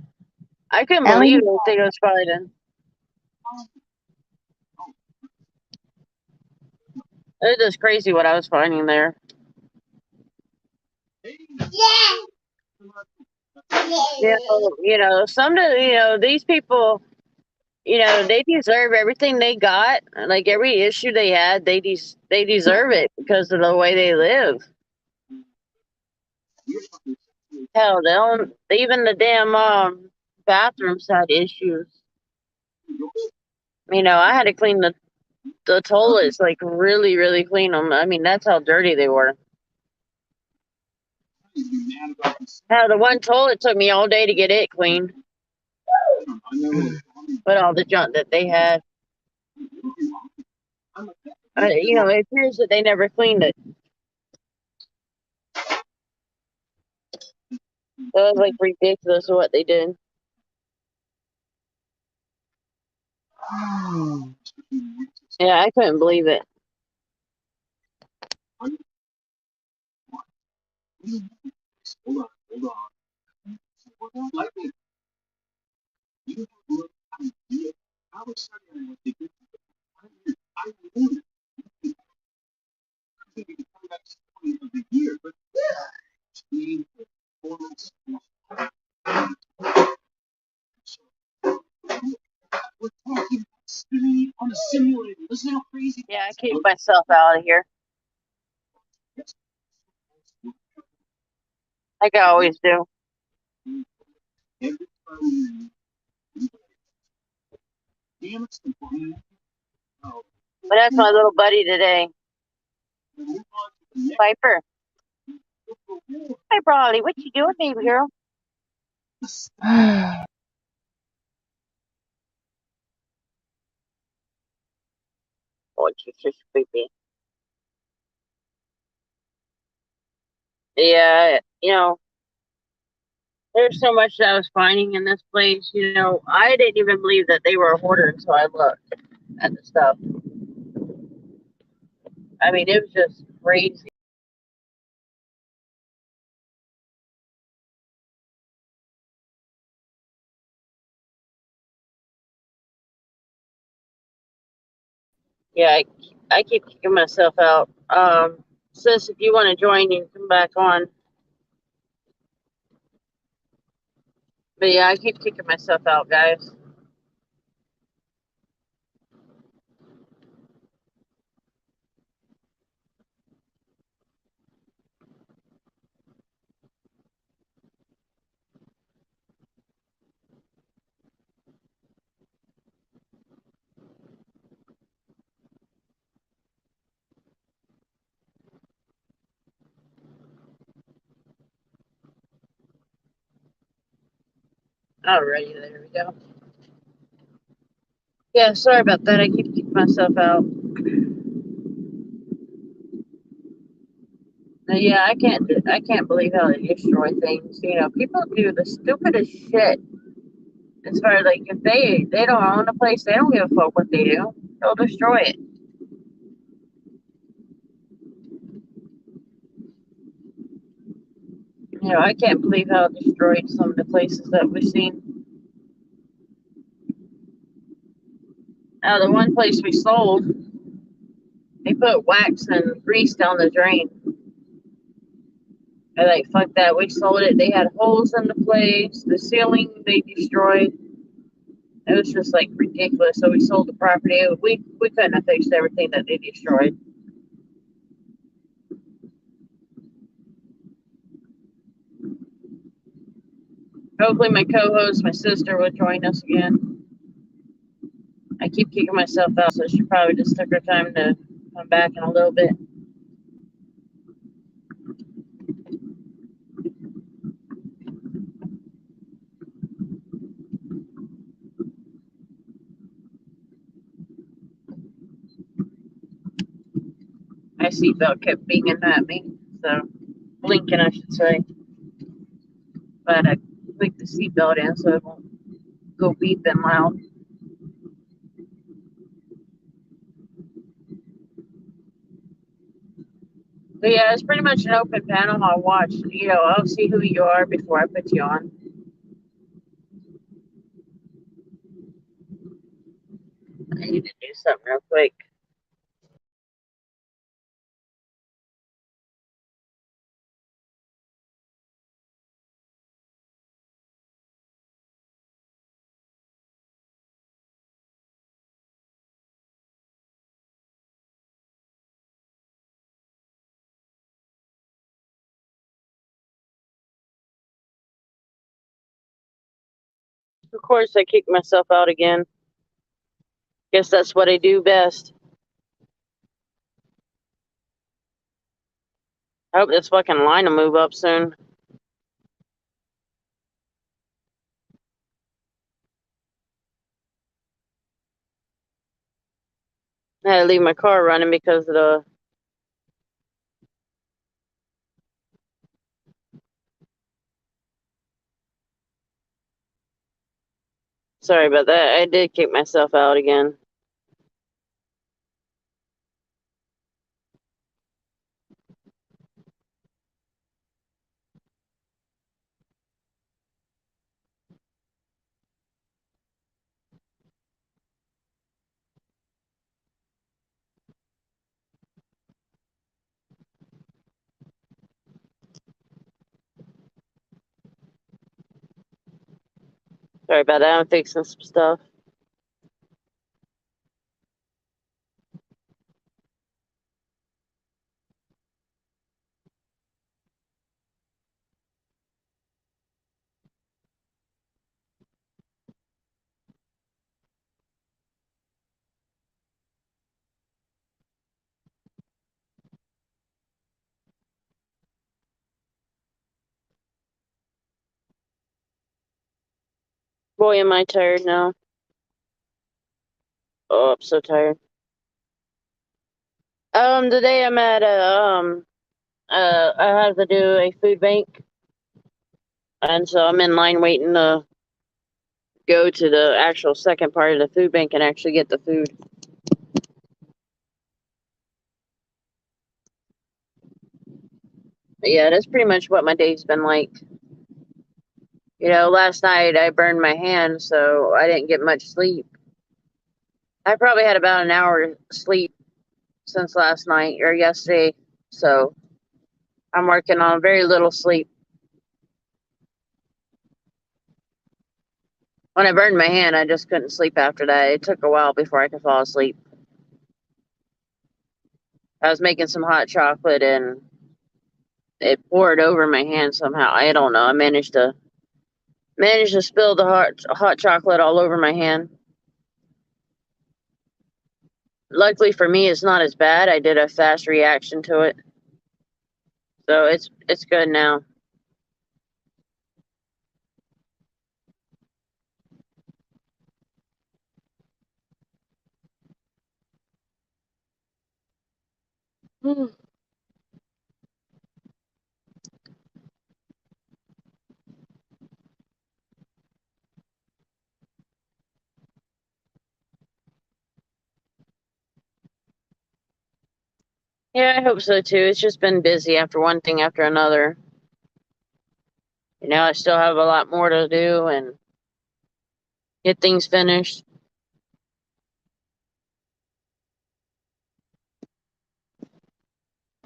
I couldn't Ellie? believe everything I was finding. It was just crazy what I was finding there. These people, they deserve everything they got. Like every issue they had, they deserve it because of the way they live. Hell, they don't, even the damn bathrooms had issues. I had to clean the toilets, like really, really clean them. I mean, that's how dirty they were. Hell, the one toilet took me all day to get it cleaned. But all the junk that they had, it appears that they never cleaned it. It was like ridiculous what they did. Yeah, I couldn't believe it. Yeah, I keep myself out of here, like I always do. But that's my little buddy today, Piper. Hey, Brawley, what you doing, baby girl? Oh, she's just creepy. Yeah, there's so much that I was finding in this place. I didn't even believe that they were a hoarder until I looked at the stuff. I mean, it was just crazy. Yeah, I keep kicking myself out. Sis, if you want to join, you can come back on. But yeah, I keep kicking myself out, guys. Alrighty, there we go. Yeah, sorry about that. I keep kicking myself out. But yeah, I can't believe how they destroy things. People do the stupidest shit. As far as like, if they don't own a place, they don't give a fuck what they do. They'll destroy it. I can't believe how it destroyed some of the places that we've seen. Now, the one place we sold, they put wax and grease down the drain. And like, fuck that. We sold it. They had holes in the place. The ceiling they destroyed. It was just like ridiculous. So we sold the property. We couldn't have fixed everything that they destroyed. Hopefully, my co-host, my sister, will join us again. I keep kicking myself out, so she probably just took her time to come back in a little bit. seatbelt kept beeping at me. So, blinking, I should say. But I clicked the seatbelt in so it won't go beeping loud. But yeah, it's pretty much an open panel. I'll watch, I'll see who you are before I put you on. I need to do something real quick. Of course, I kicked myself out again. Guess that's what I do best. I hope this fucking line will move up soon. I had to leave my car running because of the. Sorry about that. I did kick myself out again. Sorry about that. I'm fixing some stuff. Boy, am I tired now. Oh, I'm so tired. Today I'm at I have to do a food bank, and so I'm in line waiting to go to the actual second part of the food bank and actually get the food. But yeah, that's pretty much what my day's been like. Last night I burned my hand, so I didn't get much sleep. I probably had about an hour sleep since last night or yesterday, so I'm working on very little sleep. When I burned my hand, I just couldn't sleep after that. It took a while before I could fall asleep. I was making some hot chocolate and it poured over my hand somehow. I don't know. I managed to spill the hot chocolate all over my hand. Luckily for me, it's not as bad. I did a fast reaction to it, so it's good now. Yeah, I hope so too. It's just been busy after one thing after another. I still have a lot more to do and get things finished.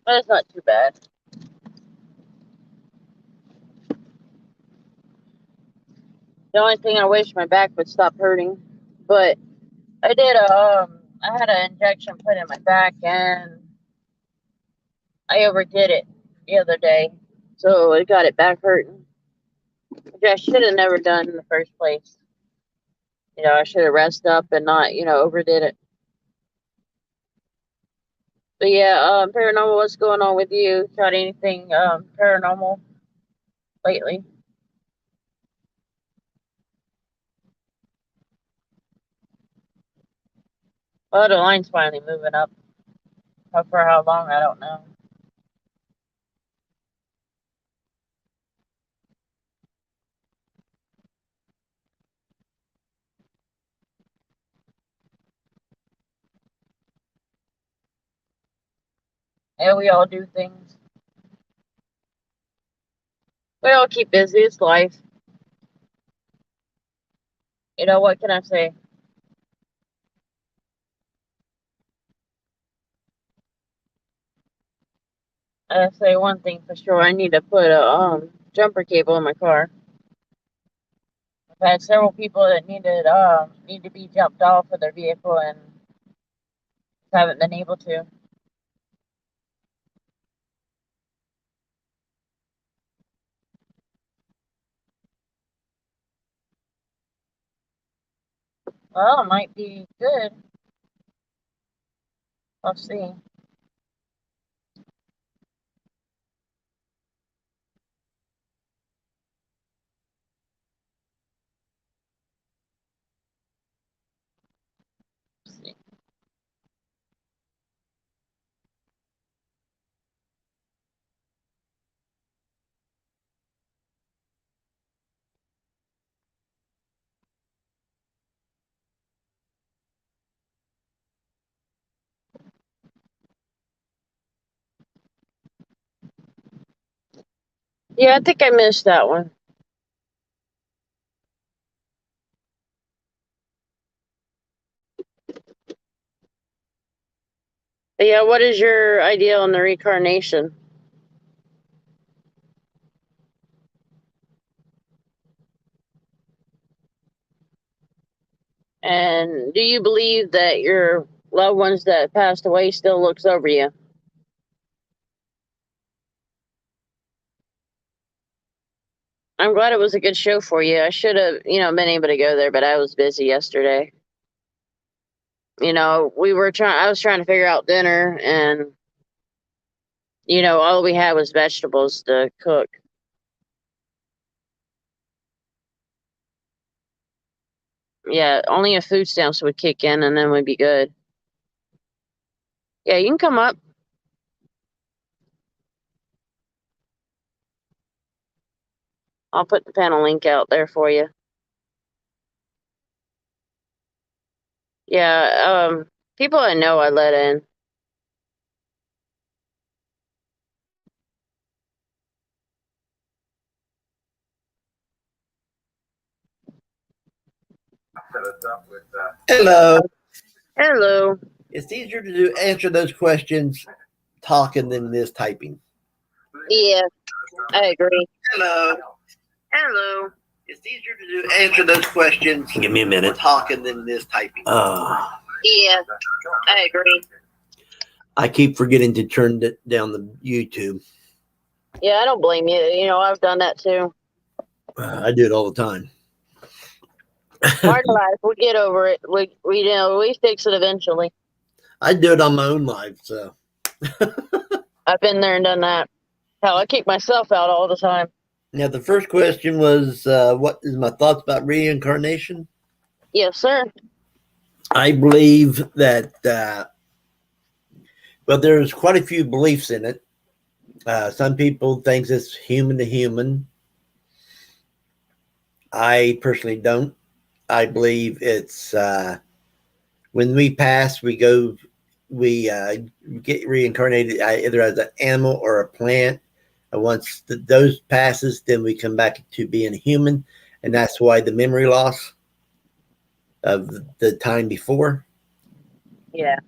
But it's not too bad. The only thing I wish my back would stop hurting. But I had an injection put in my back and I overdid it the other day. So it got it back hurting. Which I should have never done in the first place. I should have rested up and not, overdid it. But yeah, paranormal, what's going on with you? Got anything paranormal lately? Oh, the line's finally moving up. But for how long, I don't know. And we all do things. We all keep busy. It's life. You know, what can I say? I say one thing for sure. I need to put a jumper cable in my car. I've had several people that need to be jumped off of their vehicle and haven't been able to. Well, it might be good. Let's see. Let's see. Yeah, I think I missed that one. But yeah, what is your idea on the reincarnation? And do you believe that your loved ones that passed away still looks over you? I'm glad it was a good show for you. I should have, been able to go there, but I was busy yesterday. I was trying to figure out dinner, and all we had was vegetables to cook. Yeah, only if food stamps would kick in, and then we'd be good. Yeah, you can come up. I'll put the panel link out there for you. Yeah, people I know I let in. Hello. Hello. It's easier to answer those questions talking than it is typing. Yeah, I agree. Hello. Hello. It's easier to answer those questions. Give me a minute. Talking than it is typing. Yeah, I agree. I keep forgetting to turn down the YouTube. Yeah, I don't blame you. I've done that too. I do it all the time. Hard life. We get over it. We fix it eventually. I do it on my own life, so. I've been there and done that. Hell, I kick myself out all the time. Now, the first question was, what is my thoughts about reincarnation? Yes, sir. I believe that, there's quite a few beliefs in it. Some people think it's human to human. I personally don't. I believe it's when we pass, we get reincarnated either as an animal or a plant. And once those passes, then we come back to being a human, and that's why the memory loss of the time before. Yeah.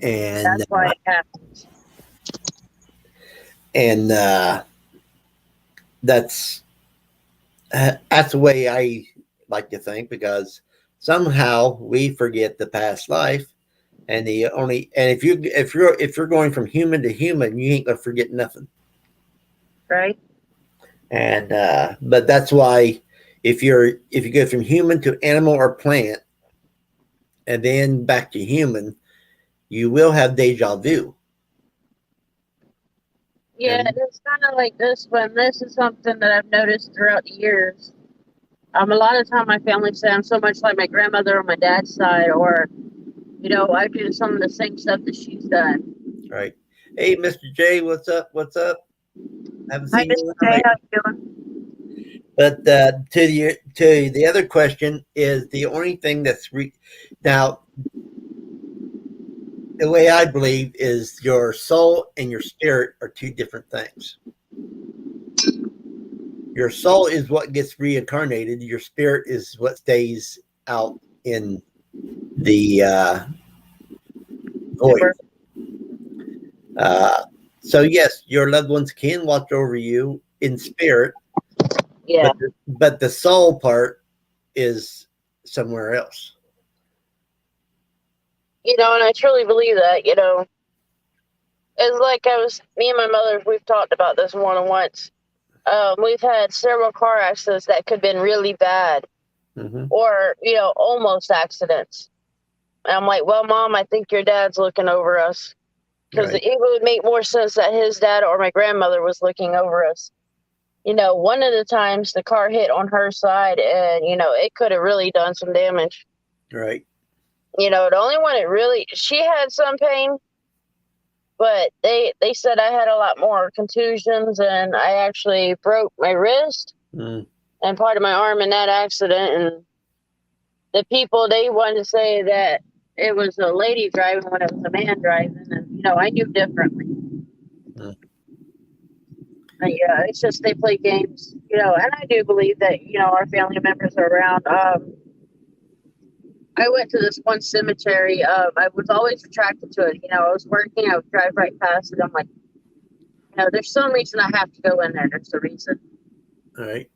And that's why it happens. And that's the way I like to think, because somehow we forget the past life, and if you're going from human to human, you ain't gonna forget nothing, right? And but that's why if you go from human to animal or plant and then back to human, you will have deja vu. Yeah, it's kind of like this one. This is something that I've noticed throughout the years. A lot of time my family say I'm so much like my grandmother on my dad's side, or I do some of the same stuff that she's done. Right. Hey, Mr. J, what's up? What's up? Haven't Hi, seen you Mr. around J. How lately. you doing? But to the other question is the only thing now the way I believe is your soul and your spirit are two different things. Your soul is what gets reincarnated. Your spirit is what stays out in the void. Super. Uh, so yes, your loved ones can watch over you in spirit, Yeah. but the soul part is somewhere else. And I truly believe that. It's like me and my mother, we've talked about this more than once. We've had several car accidents that could have been really bad, Mm-hmm. or almost accidents. And I'm like, well, Mom, I think your dad's looking over us, because Right. it would make more sense that his dad or my grandmother was looking over us. One of the times the car hit on her side, and it could have really done some damage. Right. The only one she had some pain, but they said I had a lot more contusions, and I actually broke my wrist Mm. and part of my arm in that accident. And the people, they wanted to say that it was a lady driving when it was a man driving, and I knew differently. Mm. But yeah, it's just they play games, and I do believe that our family members are around. I went to this one cemetery. I was always attracted to it. I was working, I would drive right past it. I'm like, there's some reason I have to go in there. There's a reason. Right.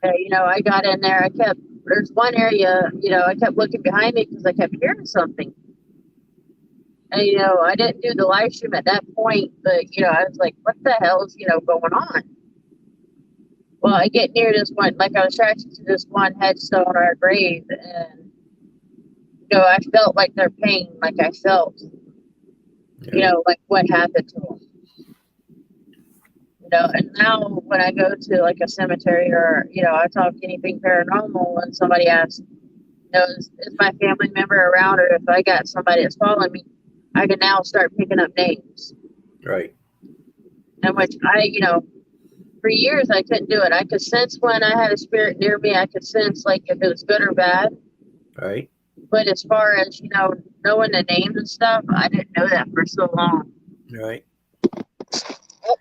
I got in there. There's one area, I kept looking behind me because I kept hearing something. And, I didn't do the live stream at that point, but, I was like, what the hell is, going on? Well, I get near this one, like I was attracted to this one headstone or a grave, and, I felt like their pain, like I felt, Yeah. like what happened to them. And now when I go to like a cemetery, or, I talk anything paranormal, and somebody asks, is my family member around, or if I got somebody that's following me, I can now start picking up names. Right. And which for years I couldn't do it. I could sense when I had a spirit near me. I could sense like if it was good or bad. Right. But as far as, knowing the names and stuff, I didn't know that for so long. Right. Oh,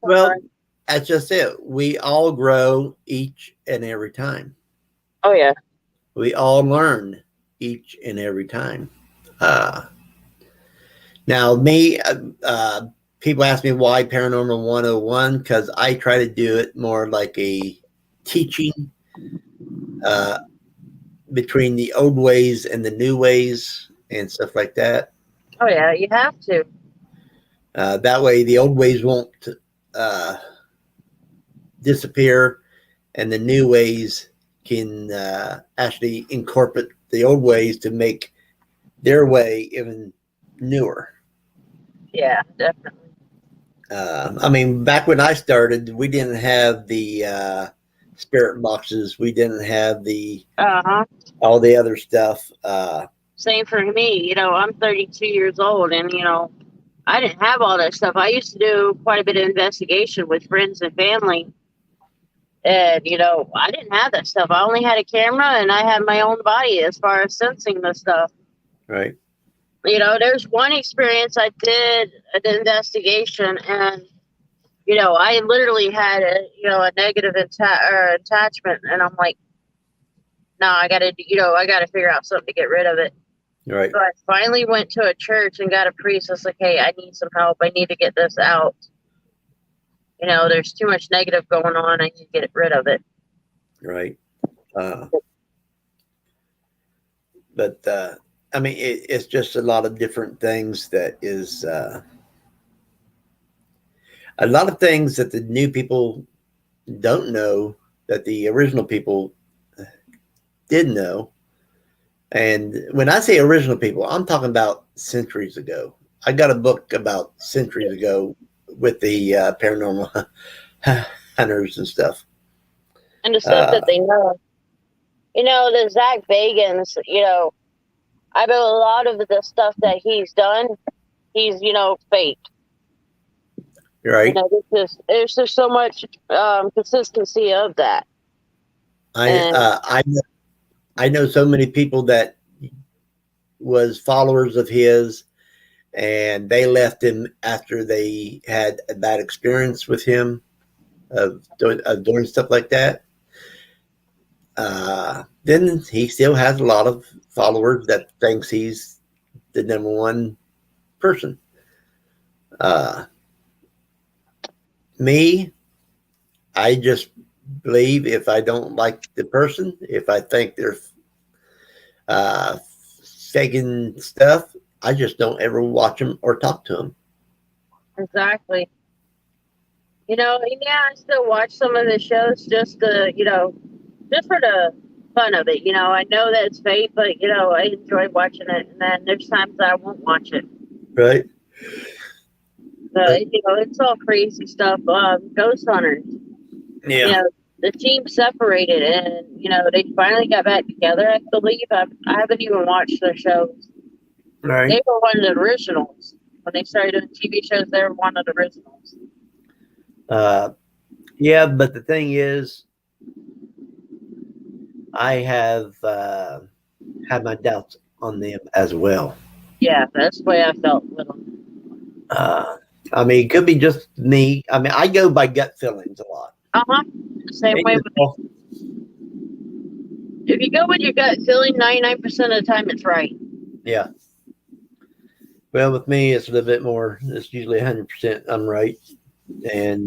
Well, that's just it. We all grow each and every time. oh yeah. We all learn each and every time. Uh, Now, people ask me why Paranormal 101, because I try to do it more like a teaching uh, between the old ways and the new ways and stuff like that. Oh yeah, you have to. That way, the old ways won't uh, disappear, and the new ways can actually incorporate the old ways to make their way even newer. Yeah, definitely. I mean, back when I started, we didn't have the spirit boxes. We didn't have the Uh-huh. all the other stuff. Same for me. I'm 32 years old, and, I didn't have all that stuff. I used to do quite a bit of investigation with friends and family. And, I didn't have that stuff. I only had a camera, and I had my own body as far as sensing the stuff. Right. There's one experience I did an investigation, and, I literally had a negative attachment, and I'm like, no, I gotta figure out something to get rid of it. Right. So I finally went to a church and got a priest. I was like, hey, I need some help. I need to get this out. There's too much negative going on. I need to get rid of it. Right. But I mean, it's just a lot of different things that is a lot of things that the new people don't know that the original people did know. And when I say original people, I'm talking about centuries ago. I got a book about centuries ago with the paranormal hunters and stuff. And the stuff that they know. The Zach Bagans, I bet a lot of the stuff that he's done, he's, faked. Right. There's just so much consistency of that. And I know so many people that was followers of his, and they left him after they had a bad experience with him of doing stuff like that. Then he still has a lot of followers that thinks he's the number one person. Me, I just believe if I don't like the person, if I think they're faking stuff, I just don't ever watch them or talk to them. exactly. And yeah, I still watch some of the shows just to, just for the fun of it. I know that it's fake, but I enjoy watching it. And then there's times that I won't watch it. Right. But it's all crazy stuff. Ghost hunters. Yeah. The team separated, and they finally got back together. I believe I haven't even watched their shows. Right. They were one of the originals when they started doing TV shows. They were one of the originals. Yeah, but the thing is, I have had my doubts on them as well. Yeah, that's the way I felt with them. I mean, it could be just me. I mean, I go by gut feelings a lot. Same way with me. If you go with your gut feeling, 99% of the time it's right. Yeah. Well, with me, it's a little bit more. It's usually 100% I'm right, and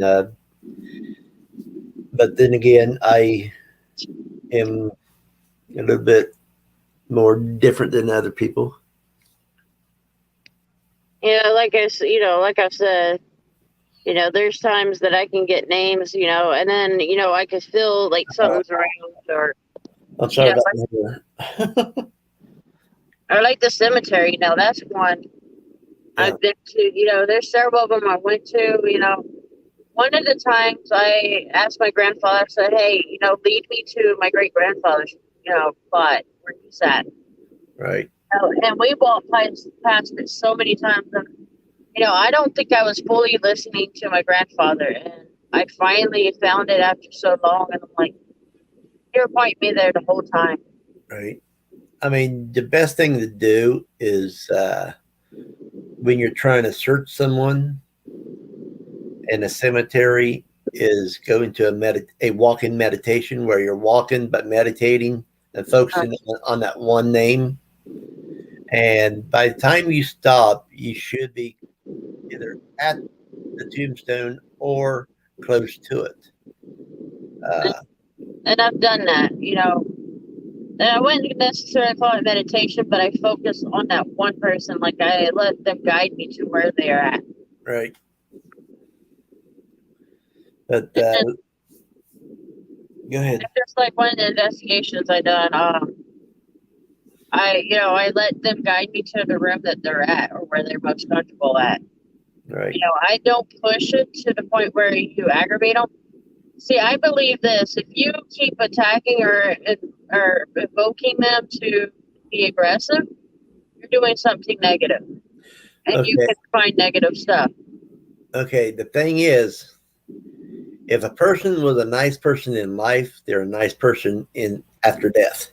but then again, I am a little bit more different than other people. Yeah, like I said, there's times that I can get names, and then I can feel like something's around, or I'm sorry about that. Or like the cemetery, that's one I've been to. There's several of them I went to. One of the times I asked my grandfather, I said, "Hey, lead me to my great grandfather's, plot where he's at." Right. And we walked past it so many times. And, I don't think I was fully listening to my grandfather. And I finally found it after so long. And I'm like, you're pointing me there the whole time. Right. I mean, the best thing to do is when you're trying to search someone in a cemetery is go into a walk-in meditation where you're walking but meditating and focusing on that one name. And by the time you stop, you should be either at the tombstone or close to it. And I've done that, And I wouldn't necessarily call it meditation, but I focus on that one person. Like I let them guide me to where they're at. Right. But go ahead. Just like one of the investigations I done, I let them guide me to the room that they're at or where they're most comfortable at. Right. I don't push it to the point where you aggravate them. See, I believe this: if you keep attacking or evoking them to be aggressive, you're doing something negative, and you can find negative stuff. Okay. The thing is, if a person was a nice person in life, they're a nice person after death.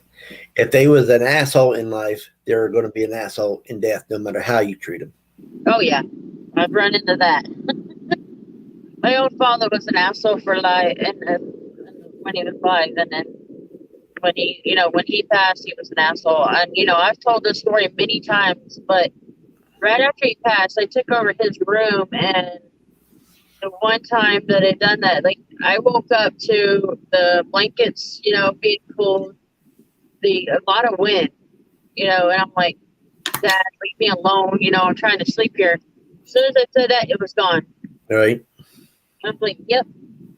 If they was an asshole in life, they're going to be an asshole in death, no matter how you treat them. Oh yeah, I've run into that. My own father was an asshole for life, and when he was alive, and then when he passed, he was an asshole. And I've told this story many times, but right after he passed, I took over his room, and the one time that I done that, like I woke up to the blankets, being pulled, a lot of wind, and I'm like, Dad, leave me alone, I'm trying to sleep here. As soon as I said that, it was gone. Right. I'm like, yep.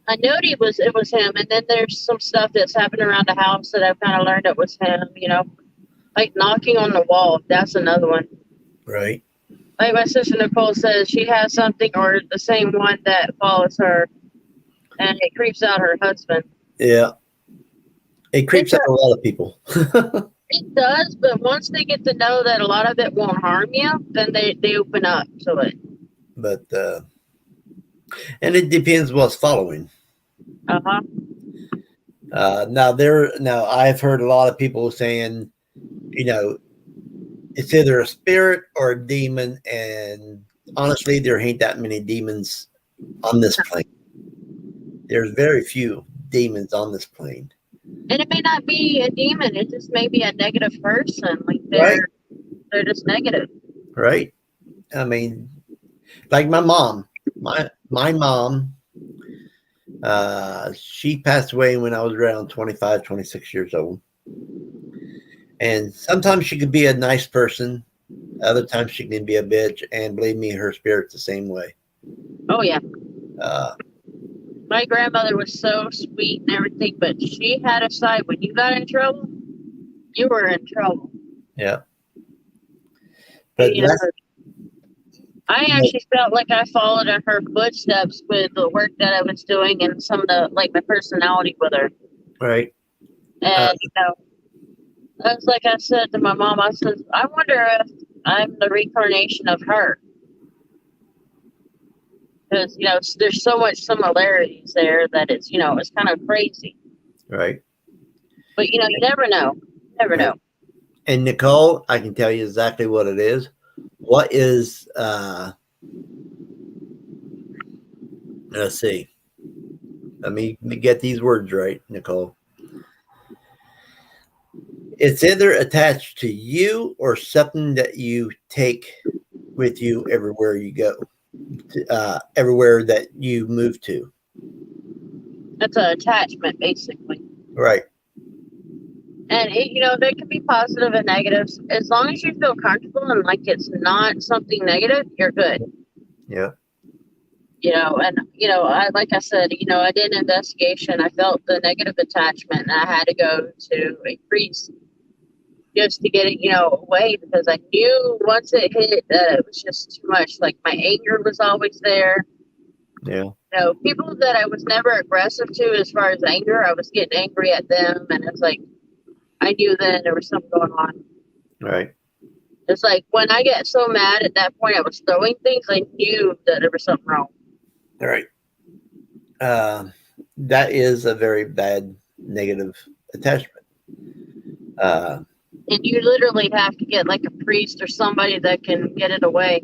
I knew it was him, and then there's some stuff that's happened around the house that I've kind of learned it was him, like knocking on the wall. That's another one. Right. Like my sister Nicole says, she has something or the same one that follows her, and it creeps out her husband. Yeah. It creeps out a lot of people. It does, but once they get to know that a lot of it won't harm you, then they open up to it. But and it depends what's following. Uh-huh. Now I've heard a lot of people saying, you know, it's either a spirit or a demon, and honestly, there ain't that many demons on this plane. There's very few demons on this plane. And it may not be a demon, it just may be a negative person. Like Right. they're just negative. Right. I mean, like my mom. My mom, she passed away when I was around 25, 26 years old. And sometimes she could be a nice person. Other times she can be a bitch. And believe me, her spirit's the same way. Oh yeah. Uh, My grandmother was so sweet and everything, but she had a side when you got in trouble, you were in trouble. yeah. But You know, that's, I actually felt like I followed in her footsteps with the work that I was doing and some of the like my personality with her. right. And that's like I said to my mom, I said, I wonder if I'm the reincarnation of her. Because, there's so much similarities there that it's kind of crazy. Right. But, you never know. Never know. And Nicole, I can tell you exactly what it is. What is, let's see. Let me get these words right, Nicole. It's either attached to you or something that you take with you everywhere you go, everywhere that you move to. That's an attachment, basically. Right. And, there can be positive and negatives. As long as you feel comfortable and like it's not something negative, you're good. Yeah. Like I said, I did an investigation. I felt the negative attachment, and I had to go to a priest just to get it, away, because I knew once it hit that it was just too much. Like my anger was always there. Yeah. People that I was never aggressive to as far as anger, I was getting angry at them, and it's like I knew then there was something going on. Right. It's like when I get so mad at that point, I was throwing things. I knew that there was something wrong. All right. That is a very bad negative attachment. And you literally have to get like a priest or somebody that can get it away.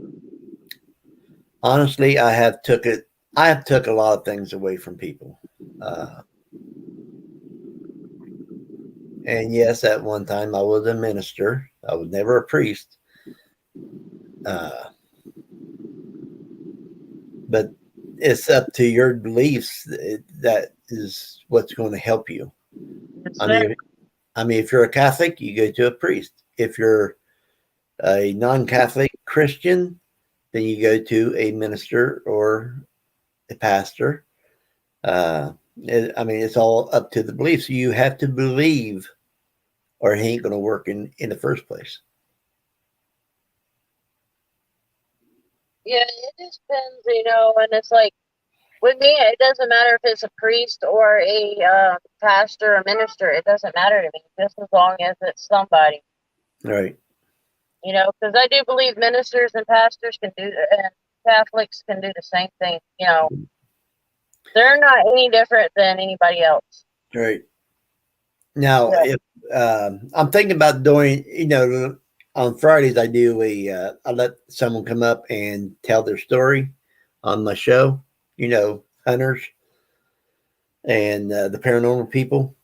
Honestly, I have took a lot of things away from people. And yes, at one time I was a minister. I was never a priest. But it's up to your beliefs. That is what's going to help you. Yes, I mean, if you're a Catholic, you go to a priest. If you're a non-Catholic Christian, then you go to a minister or a pastor. It's all up to the beliefs. You have to believe, or it ain't going to work in the first place. Yeah, it just depends, and it's like, with me, it doesn't matter if it's a priest or a pastor or minister. It doesn't matter to me, just as long as it's somebody. Right. Because I do believe ministers and pastors can do, and Catholics can do the same thing. They're not any different than anybody else. Right. Now, if I'm thinking about doing, on Fridays I do I let someone come up and tell their story on my show. Hunters and the paranormal people.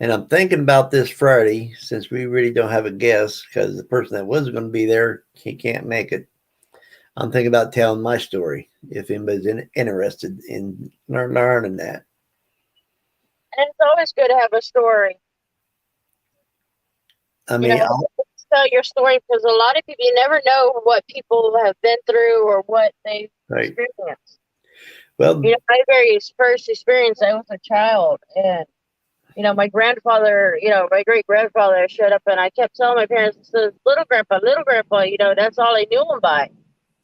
And I'm thinking about this Friday, since we really don't have a guest because the person that was going to be there, he can't make it. I'm thinking about telling my story if anybody's interested in learning that. And it's always good to have a story. I mean, tell your story, because a lot of people, you never know what people have been through or what they've experienced. Well, my very first experience, I was a child, and my grandfather, my great grandfather showed up, and I kept telling my parents, "This is little grandpa, that's all I knew him by."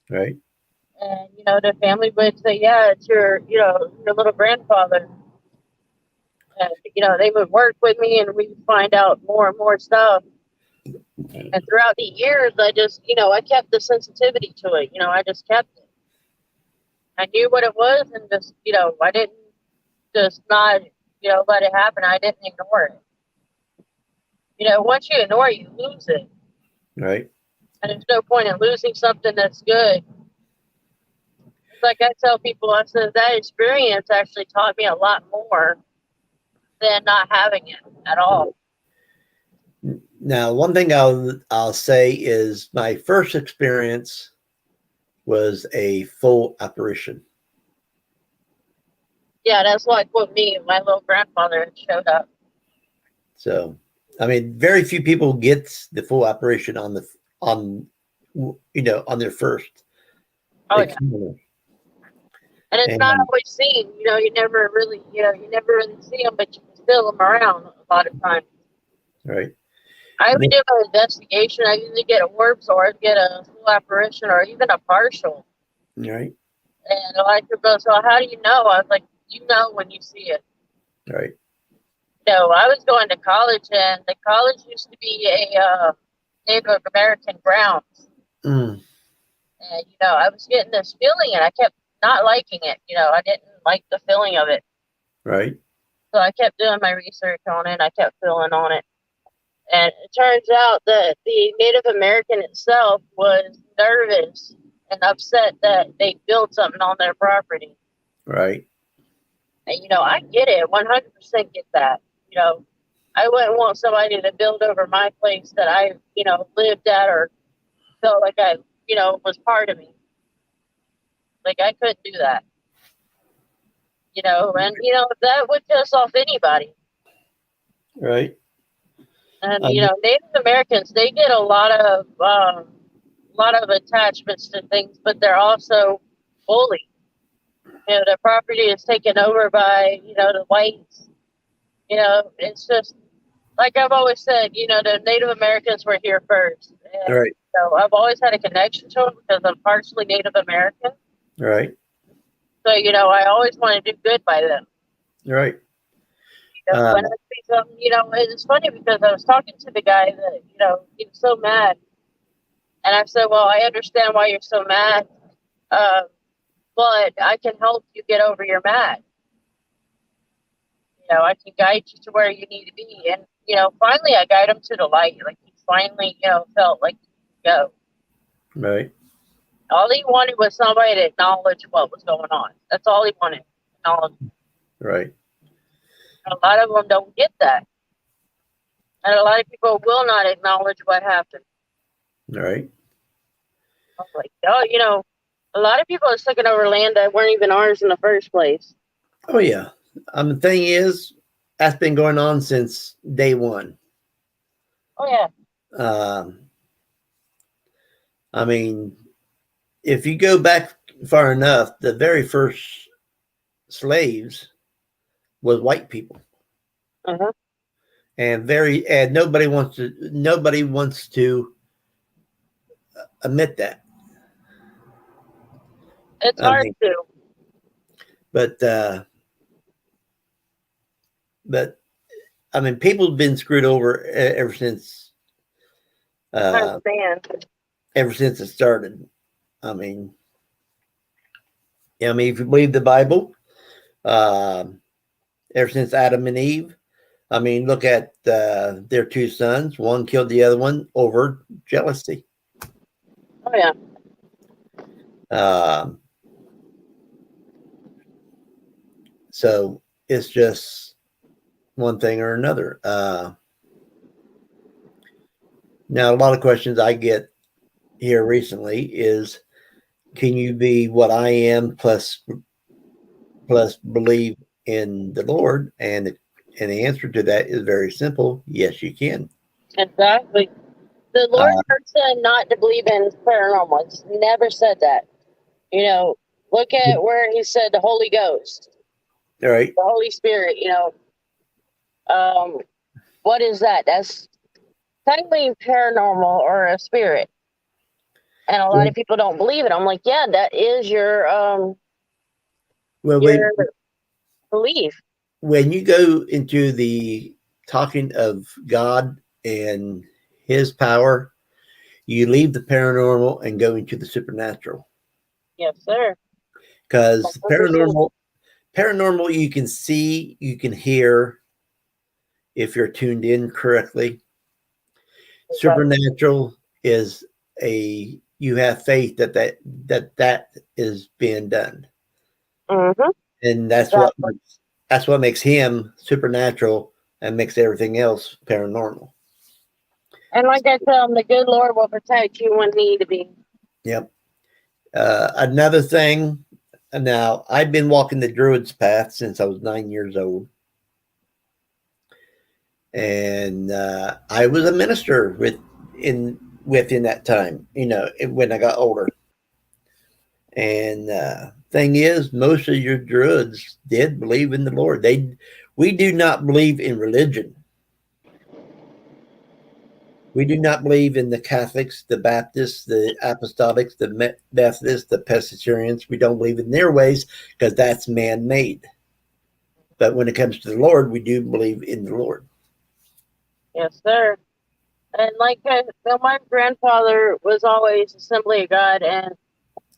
Right. And the family would say, "Yeah, it's your little grandfather." And, they would work with me and we would find out more and more stuff. And throughout the years, I just, I kept the sensitivity to it. I just kept it. I knew what it was and just, I didn't just not, let it happen. I didn't ignore it. Once you ignore it, you lose it. Right. And there's no point in losing something that's good. It's like I tell people, I said that experience actually taught me a lot more than not having it at all. Now, one thing I'll say is my first experience was a full apparition. Yeah, that's like what me and my little grandfather showed up. So, I mean, very few people get the full apparition on their first encounter. And it's not always seen. You never really see them, but you can feel them around a lot of times. Right. I would do an investigation. I usually get a orbs or I'd get a full apparition or even a partial. Right. And a lot of people go, so how do you know? I was like, you know when you see it. Right. I was going to college, and the college used to be a Native American grounds. Mm. And, I was getting this feeling, and I kept not liking it. I didn't like the feeling of it. Right. So I kept doing my research on it. I kept feeling on it. And it turns out that the Native American itself was nervous and upset that they built something on their property. Right. And, I get it, 100% get that. I wouldn't want somebody to build over my place that I, lived at or felt like I, was part of me. Like, I couldn't do that. And, that would piss off anybody. Right. And, Native Americans, they get a lot of attachments to things, but they're also bullied. Their property is taken over by, the whites. It's just, like I've always said, the Native Americans were here first. And, Right. I've always had a connection to them because I'm partially Native American. Right. So, I always want to do good by them. Right. When I see something, it's funny because I was talking to the guy that, he was so mad. And I said, well, I understand why you're so mad, but I can help you get over your mad. I can guide you to where you need to be. And, finally I guide him to the light. Like he finally, felt like he could go. Right. All he wanted was somebody to acknowledge what was going on. That's all he wanted. Right. And a lot of them don't get that. And a lot of people will not acknowledge what happened. Right. I was like, oh, a lot of people are taking over land that weren't even ours in the first place. Oh, yeah. The thing is, that's been going on since day one. Oh, yeah. I mean, if you go back far enough, the very first slaves was white people. Uh-huh. And nobody wants to admit that. It's hard to. But I mean, people have been screwed over ever since. Ever since it started. I mean, if you believe the Bible, ever since Adam and Eve. I mean, look at their two sons. One killed the other one over jealousy. Oh, yeah. So it's just one thing or another. Now, a lot of questions I get here recently is, can you be what I am plus believe in the Lord? And the answer to that is very simple. Yes, you can. Exactly. The Lord never said not to believe in paranormal. It's never said that. Look at where he said the Holy Ghost. All right. The Holy Spirit, what is that? That's technically paranormal or a spirit. And a lot of people don't believe it. I'm like, yeah, that is your belief. when you go into the talking of God and his power, you leave the paranormal and go into the supernatural. Yes, sir. Because 100%. paranormal you can see, you can hear if you're tuned in correctly. Supernatural is you have faith that is being done. Mm-hmm. And Exactly. that's what makes him supernatural and makes everything else paranormal. And like I tell them, the good Lord will protect you when need to be. Yep. Another thing, now I've been walking the Druid's path since I was 9 years old. And I was a minister within that time, when I got older. And thing is, most of your Druids did believe in the Lord. We do not believe in religion. We do not believe in the Catholics, the Baptists, the Apostolics, the Methodists, the Presbyterians. We don't believe in their ways because that's man-made. But when it comes to the Lord, we do believe in the Lord. Yes, sir. And like my grandfather was always Assembly of God, and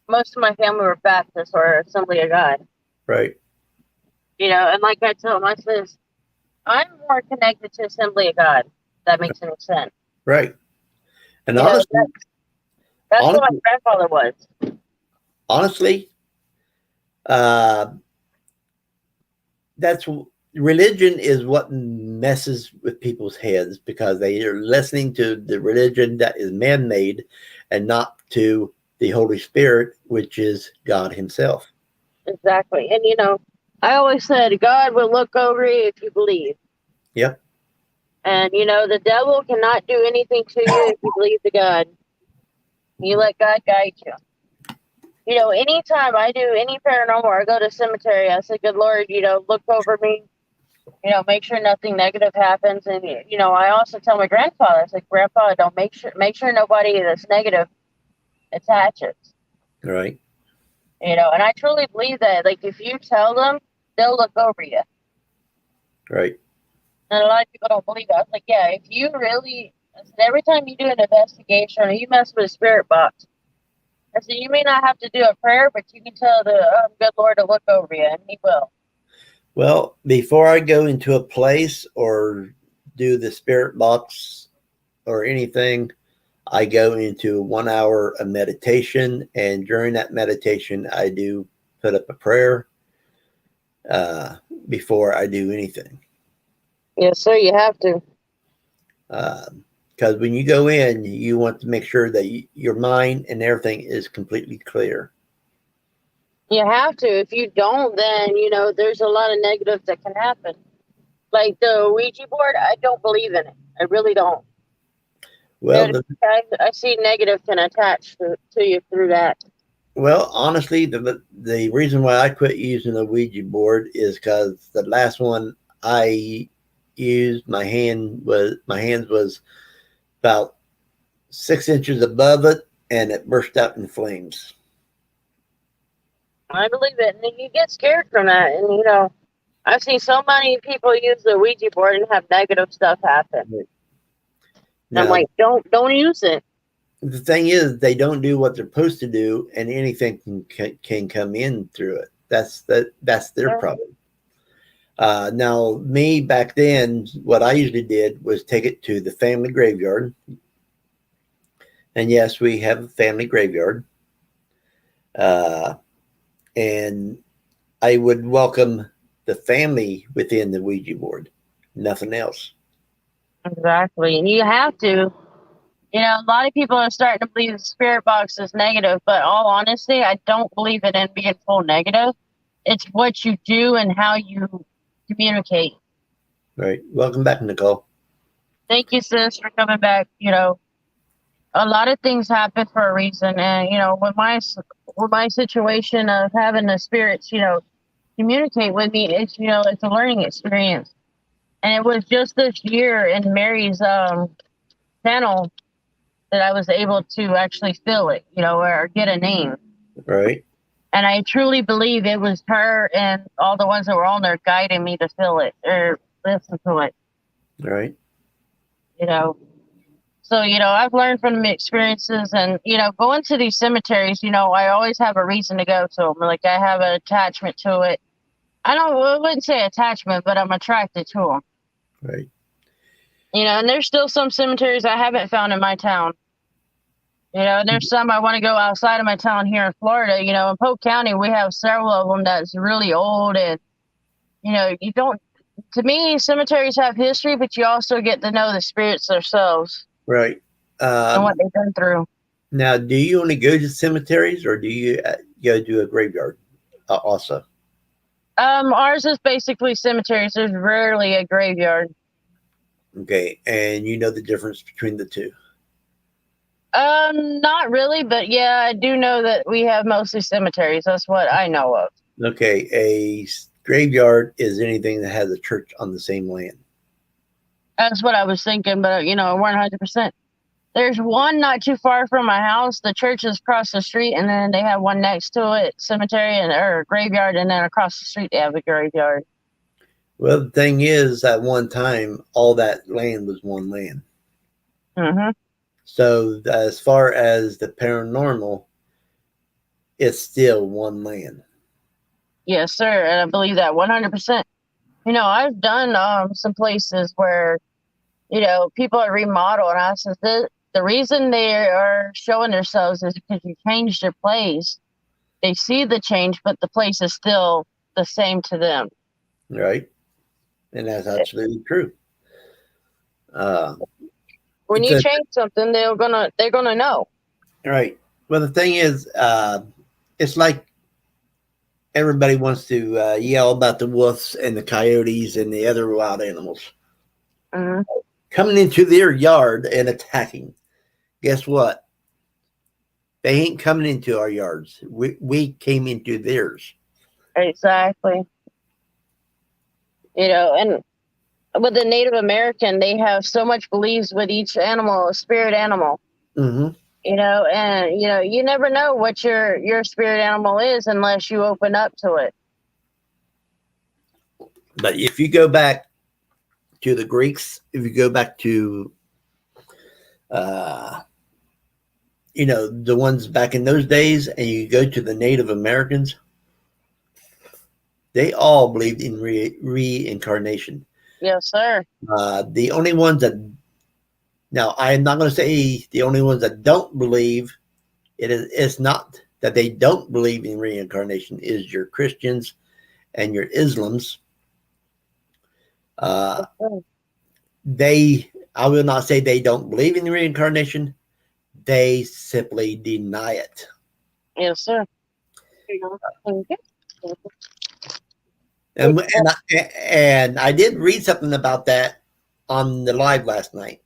most of my family were Baptist or Assembly of God. Right. And like I told him, I says, I'm more connected to Assembly of God. If that makes any sense. Right. And That's what my grandfather was. Honestly, that's religion is what messes with people's heads because they are listening to the religion that is man-made and not to the Holy Spirit, which is God himself. Exactly. And I always said God will look over you if you believe. Yep. And the devil cannot do anything to you if you believe to God. You let God guide you. Anytime I do any paranormal or I go to cemetery, I say, good Lord, look over me, make sure nothing negative happens. And, I also tell my grandfather, I said, Grandpa, don't make sure nobody that's negative attaches. Right. And I truly believe that, like, if you tell them, they'll look over you. Right. And a lot of people don't believe that. I was like, yeah, if you really, I said, every time you do an investigation or you mess with a spirit box, I said, you may not have to do a prayer, but you can tell the good Lord to look over you, and he will. Well, before I go into a place or do the spirit box or anything, I go into 1 hour of meditation. And during that meditation, I do put up a prayer before I do anything. Yes, sir, you have to. Because when you go in, you want to make sure that your mind and everything is completely clear. You have to. If you don't, then, there's a lot of negatives that can happen. Like the Ouija board, I don't believe in it. I really don't. Well, I see negative can attach to you through that. Well, honestly, the reason why I quit using the Ouija board is because the last one I used, my hands was about 6 inches above it, and it burst out in flames. I believe it, and you get scared from that. And I've seen so many people use the Ouija board and have negative stuff happen. Now, I'm like, don't use it. The thing is, they don't do what they're supposed to do, and anything can come in through it. That's their problem. Now, me back then, what I usually did was take it to the family graveyard. And yes, we have a family graveyard. And I would welcome the family within the Ouija board, nothing else. Exactly. And you have to. A lot of people are starting to believe the spirit box is negative, but all honesty, I don't believe it in being full negative. It's what you do and how you communicate. Right. Welcome back, Nicole. Thank you, sis, for coming back. A lot of things happen for a reason. And, with my situation of having the spirits, communicate with me, it's a learning experience. And it was just this year in Mary's channel that I was able to actually feel it, or get a name. Right. And I truly believe it was her and all the ones that were on there guiding me to feel it or listen to it, Right. you know. So, I've learned from the experiences and, going to these cemeteries, I always have a reason to go to them. Like I have an attachment to it. I wouldn't say attachment, but I'm attracted to them. Right. And there's still some cemeteries I haven't found in my town. And there's some I want to go outside of my town here in Florida. In Polk County, we have several of them that's really old. And, you don't, to me, cemeteries have history, but you also get to know the spirits themselves Right. and what they've been through. Now, do you only go to cemeteries or do you go to a graveyard also? Ours is basically cemeteries. There's rarely a graveyard. Okay. And you know the difference between the two? Not really, but yeah, I do know that we have mostly cemeteries. That's what I know of. Okay. A graveyard is anything that has a church on the same land. That's what I was thinking, but 100%. There's one not too far from my house. The church is across the street, and then they have one next to it, cemetery or graveyard, and then across the street they have a graveyard. Well, the thing is, at one time, all that land was one land. Mm-hmm. So, as far as the paranormal, it's still one land. Yes, sir, and I believe that 100%. I've done some places where people are remodeled, and I said the reason they are showing themselves is because you changed their place. They see the change, but the place is still the same to them. Right. And that's absolutely true. When you change something, they're gonna know. Right. Well, the thing is, it's like everybody wants to yell about the wolves and the coyotes and the other wild animals coming into their yard and attacking. Guess what? They ain't coming into our yards. We came into theirs. Exactly. And with the Native American, they have so much beliefs with each animal, a spirit animal. Mm-hmm. And you never know what your spirit animal is unless you open up to it. But if you go back to the Greeks, if you go back to the ones back in those days, and you go to the Native Americans, they all believed in reincarnation. Yes, sir. The only ones that, now I am not going to say the only ones that don't believe, it's not that they don't believe in reincarnation, is your Christians and your Islams. I will not say they don't believe in reincarnation. They simply deny it. Yes, sir. And I did read something about that on the live last night.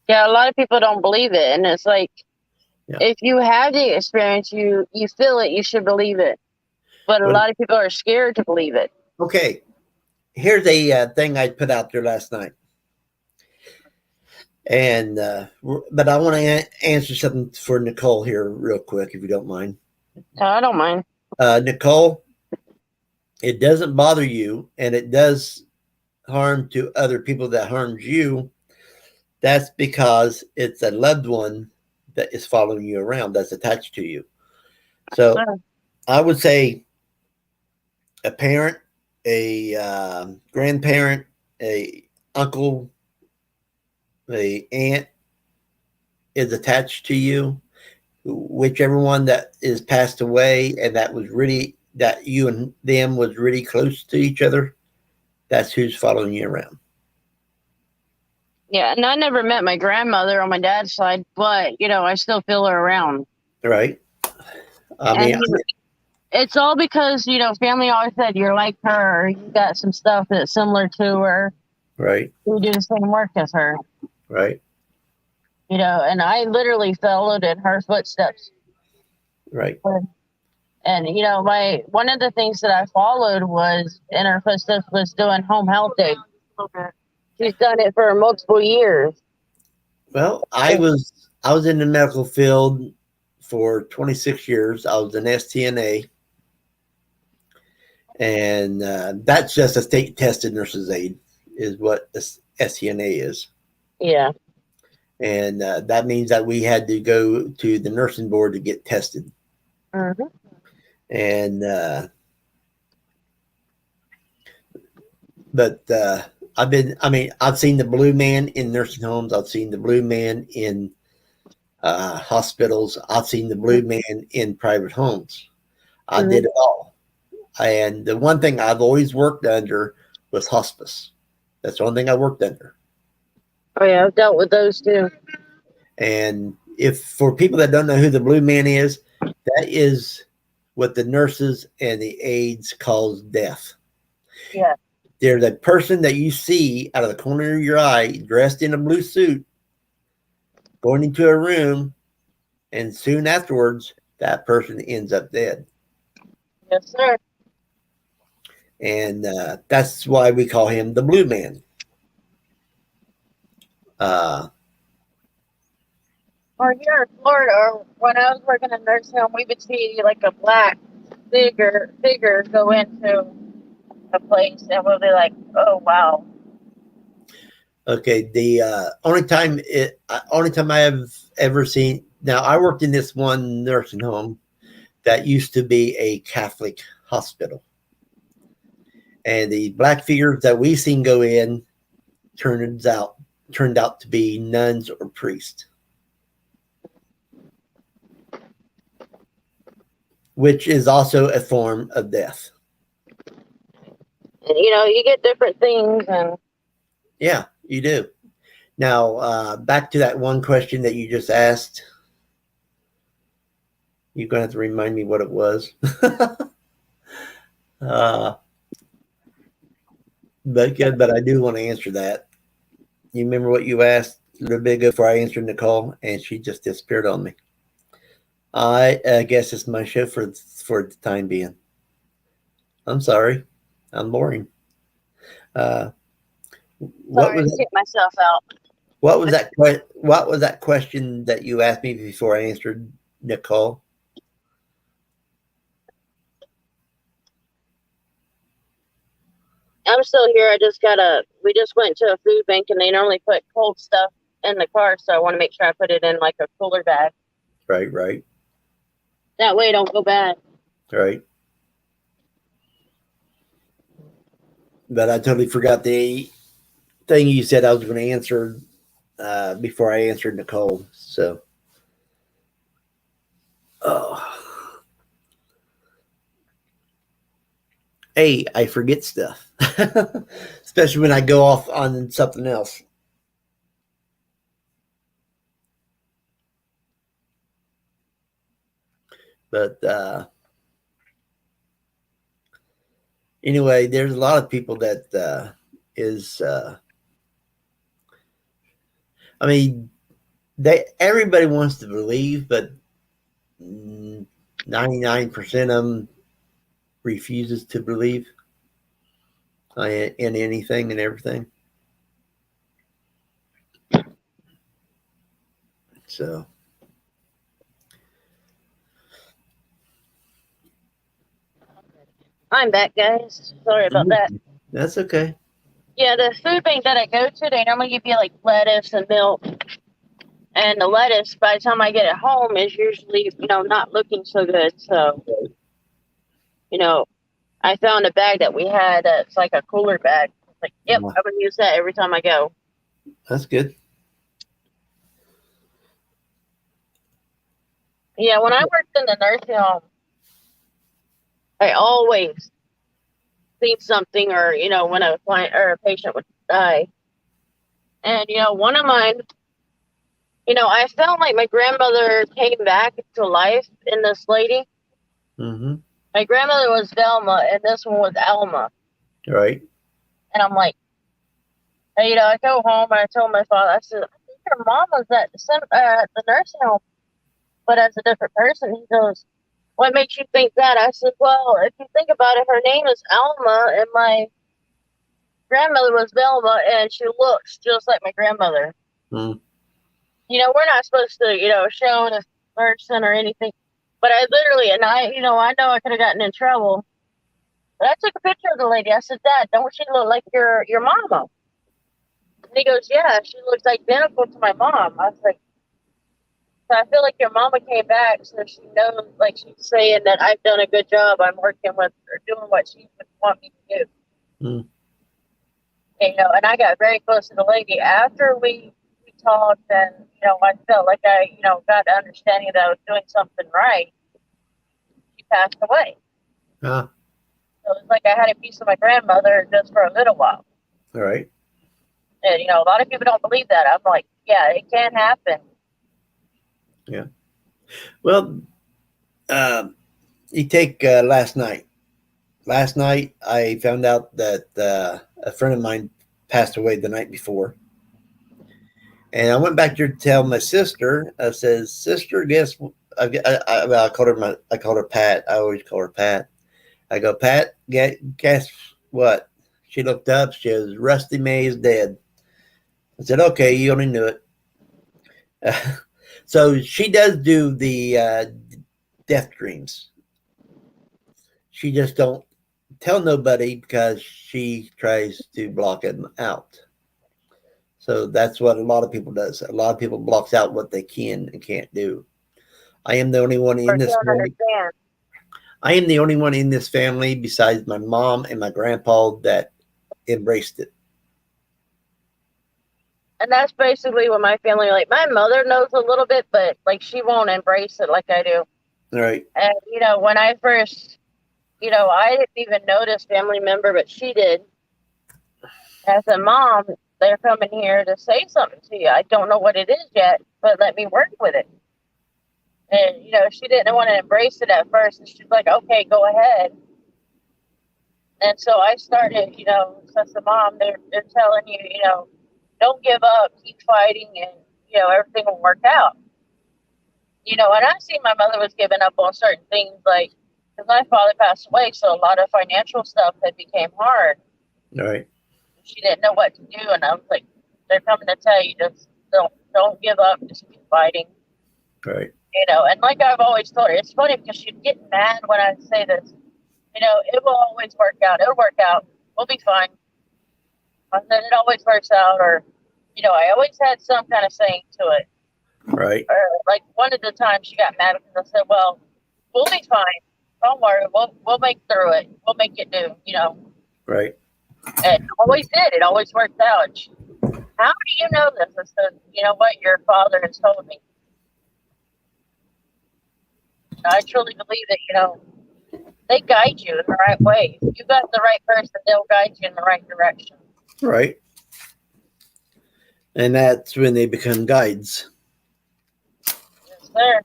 Yeah, a lot of people don't believe it, and it's like, if you have the experience, you feel it, you should believe it. But a lot of people are scared to believe it. Okay, here's a thing I put out there last night. And but I want to answer something for Nicole here real quick, if you don't mind. I don't mind. Nicole, it doesn't bother you, and it does harm to other people that harms you. That's because it's a loved one that is following you around, that's attached to you. So I would say a parent, a grandparent, a uncle, the aunt is attached to you, whichever one that is passed away and that you and them was really close to each other, that's who's following you around. Yeah, and I never met my grandmother on my dad's side, but I still feel her around. Right. It's all because family always said you're like her, or you got some stuff that's similar to her. Right. You do the same work as her. Right. And I literally followed in her footsteps. Right. And one of the things that I followed was in her footsteps was doing home health day. Okay. She's done it for multiple years. Well, I was in the medical field for 26 years. I was an STNA, and that's just a state tested nurse's aide, is what STNA is. Yeah. And that means that we had to go to the nursing board to get tested. Mm-hmm. And I've seen the blue man in nursing homes. I've seen the blue man in hospitals. I've seen the blue man in private homes. I did it all. And the one thing I've always worked under was hospice. That's the one thing I worked under. Oh yeah, I've dealt with those too. And if for people that don't know who the blue man is, that is what the nurses and the aides calls death. Yeah. They're the person that you see out of the corner of your eye, dressed in a blue suit, going into a room, and soon afterwards, that person ends up dead. Yes, sir. And that's why we call him the blue man. Or here in Florida, or when I was working in a nursing home, we would see like a black figure go into a place, and we'll be like, "Oh wow." Okay, the only time I have ever seen. Now, I worked in this one nursing home that used to be a Catholic hospital, and the black figures that we seen go in turned out to be nuns or priests, which is also a form of death. And, you get different things, and Yeah, you do. Now, back to that one question that you just asked. You're going to have to remind me what it was. But I do want to answer that. You remember what you asked a little bit ago before I answered Nicole, and she just disappeared on me. I guess it's my show for the time being. I'm sorry. I'm boring. What sorry, was to take myself out. what was that question that you asked me before I answered Nicole? I'm still here. We just went to a food bank, and they normally put cold stuff in the car, so I want to make sure I put it in like a cooler bag. Right. That way it don't go bad. Right. But I totally forgot the thing you said I was going to answer before I answered Nicole. So, hey, I forget stuff, especially when I go off on something else. But anyway, there's a lot of people that everybody wants to believe, but 99% of them refuses to believe in anything and everything. So I'm back, guys. Sorry about that. That's okay. Yeah, the food bank that I go to, they normally give you like lettuce and milk. And the lettuce, by the time I get it home, is usually, not looking so good. So, I found a bag that we had that's like a cooler bag. Like, yep, I'm going to use that every time I go. That's good. Yeah, when I worked in the nursing home, I always seen something, or, when a client or a patient would die. And, one of mine, I felt like my grandmother came back to life in this lady. Mm-hmm. My grandmother was Velma, and this one was Alma. Right. And I'm like, hey, I go home, and I told my father, I said, I think your mom was at the nursing home, but as a different person. He goes, what makes you think that? I said, well, if you think about it, her name is Alma, and my grandmother was Velma, and she looks just like my grandmother. Mm. We're not supposed to, show person or anything. But I literally, and I know I could have gotten in trouble. But I took a picture of the lady. I said, Dad, don't she look like your mama? And he goes, yeah, she looks identical to my mom. I was like, so I feel like your mama came back, so she knows, like she's saying that I've done a good job. I'm working with her, doing what she would want me to do. Mm. And I got very close to the lady after we talked, and I felt like I got the understanding that I was doing something right. She passed away, Ah, so it's like I had a piece of my grandmother just for a little while. all right. And a lot of people don't believe that. I'm like, yeah, it can happen. Yeah. Well, you take last night. Last night, I found out that a friend of mine passed away the night before. And I went back there to tell my sister. I says, "Sister, guess I called her Pat. I always call her Pat. I go, Pat, guess what?" She looked up. She was Rusty May is dead. I said, "Okay, you only knew it." So she does do the death dreams. She just don't tell nobody because she tries to block them out. So that's what a lot of people does. A lot of people blocks out what they can and can't do. I am the only one Or in this don't family. understand. I am the only one in this family besides my mom and my grandpa that embraced it. And that's basically what my family, like my mother knows a little bit, but like she won't embrace it like I do. All right. And when I first, I didn't even notice family member, but she did. And I said, Mom, they're coming here to say something to you. I don't know what it is yet, but let me work with it. And she didn't want to embrace it at first, and she's like, okay, go ahead. And so I started, so I said, Mom, they're telling you, don't give up, keep fighting, and everything will work out. And I seen my mother was giving up on certain things, like because my father passed away, so a lot of financial stuff had became hard. All right. She didn't know what to do, and I was like, they're coming to tell you, just don't give up, just keep fighting. All right. And like I've always told her, it's funny because she'd get mad when I say this. It will always work out. It'll work out. We'll be fine. And then it always works out, or I always had some kind of saying to it. Right. Or like one of the times she got mad because I said, "Well, we'll be fine. Don't worry. We'll make through it. We'll make it do." Right. And it always did. It always worked out. And she, how do you know this? I said, "You know what? Your father has told me." And I truly believe that they guide you in the right way. If you got the right person, they'll guide you in the right direction. Right. And that's when they become guides. Yes, sir.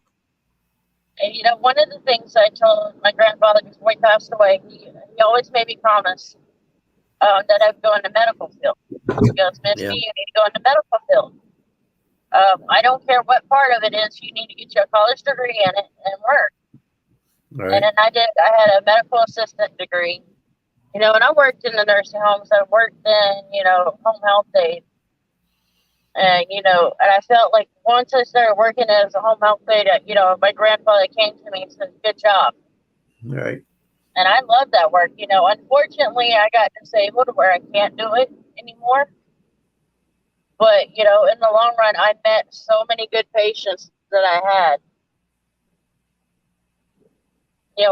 And one of the things I told my grandfather before he passed away, he always made me promise that I'd go in the medical field. He goes, Missy, Yeah. you need to go in the medical field. I don't care what part of it is, you need to get your college degree in it and work. All right. And then I had a medical assistant degree. And I worked in the nursing homes. I worked in, home health aid. And, and I felt like once I started working as a home health aide, my grandfather came to me and said, good job. All right. And I love that work. Unfortunately, I got disabled where I can't do it anymore. But, in the long run, I met so many good patients that I had.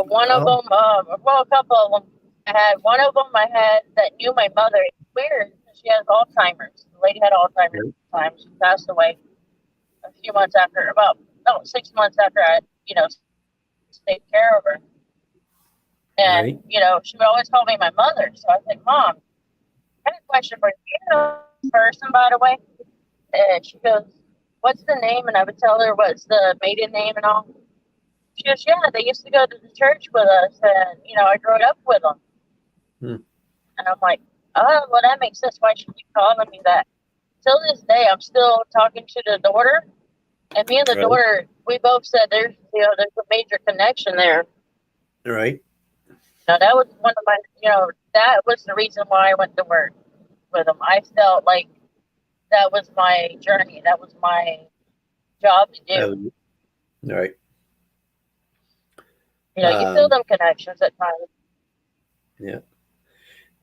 One of them, a couple of them I had. One of them I had that knew my mother. It's weird. She has Alzheimer's. The lady had Alzheimer's at the time. She passed away a few months after, 6 months after I, take care of her. And, Right. she would always call me my mother. So I said, Mom, I had a question for you. You know this person, by the way? And she goes, what's the name? And I would tell her what's the maiden name and all. She goes, yeah, they used to go to the church with us, and, I grew up with them. Hmm. And I'm like, oh, well, that makes sense why she keep calling me that. Till this day, I'm still talking to the daughter, and me and the Right. daughter, we both said there's a major connection there. All right. That was one of my, that was the reason why I went to work with them. I felt like that was my journey. That was my job to do. Right. You know, you feel Um, them connections at times. yeah.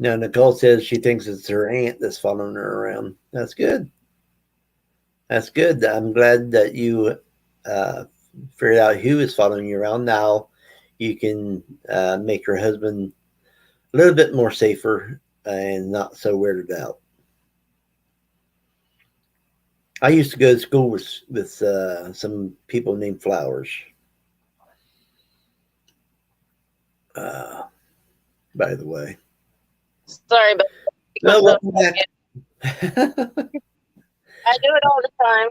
Now, Nicole says she thinks it's her aunt that's following her around. That's good. That's good. I'm glad that you uh, figured out who is following you around. Now you can make your husband a little bit more safer and not so weirded out. I used to go to school with some people named Flowers. Uh, by the way, Sorry, but well, myself. welcome back. I do it all the time.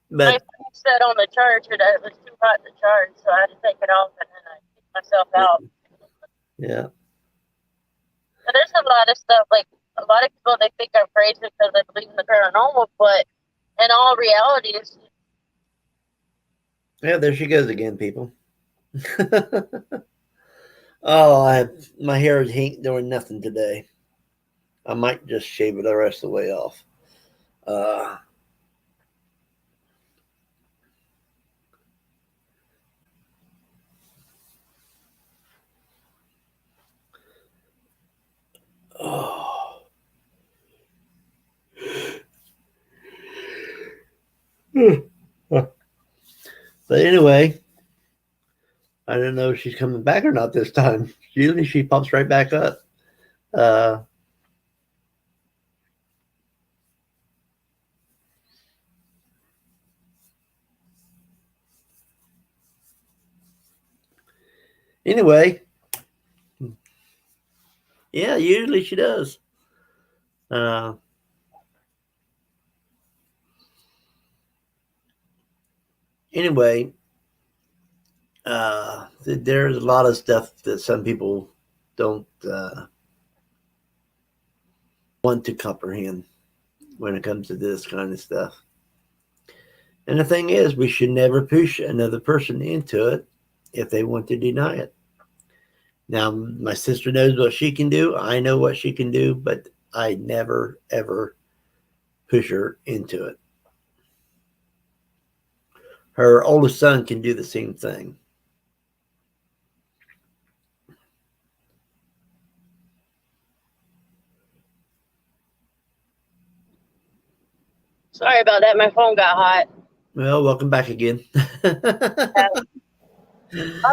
My But friend said on the charger that it was too hot to charge, so I had to take it off and then I kicked myself out. yeah, But there's a lot of stuff, like a lot of people, they think I'm crazy because I believe in the paranormal, but in all reality, it's yeah, there she goes again, people. Oh, my hair ain't doing nothing today. I might just shave it the rest of the way off. Uh, oh. But anyway, I don't know if she's coming back or not this time. Usually she pops right back up. Uh, anyway, yeah, usually she does. Uh, anyway, there's a lot of stuff that some people don't want to comprehend when it comes to this kind of stuff. And the thing is, we should never push another person into it if they want to deny it. Now, my sister knows what she can do. I know what she can do, but I never, ever push her into it. Her oldest son can do the same thing. sorry about that. My phone got hot. Well, welcome back again. I'll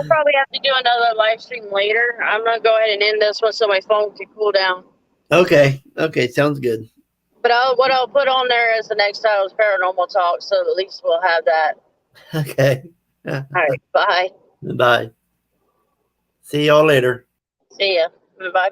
probably have to do another live stream later. I'm gonna go ahead and end this one so my phone can cool down. Okay, sounds good. But what I'll put on there as the next title is Paranormal Talk, so at least we'll have that. Okay. All right, bye. Bye. See y'all later. See ya. Bye bye.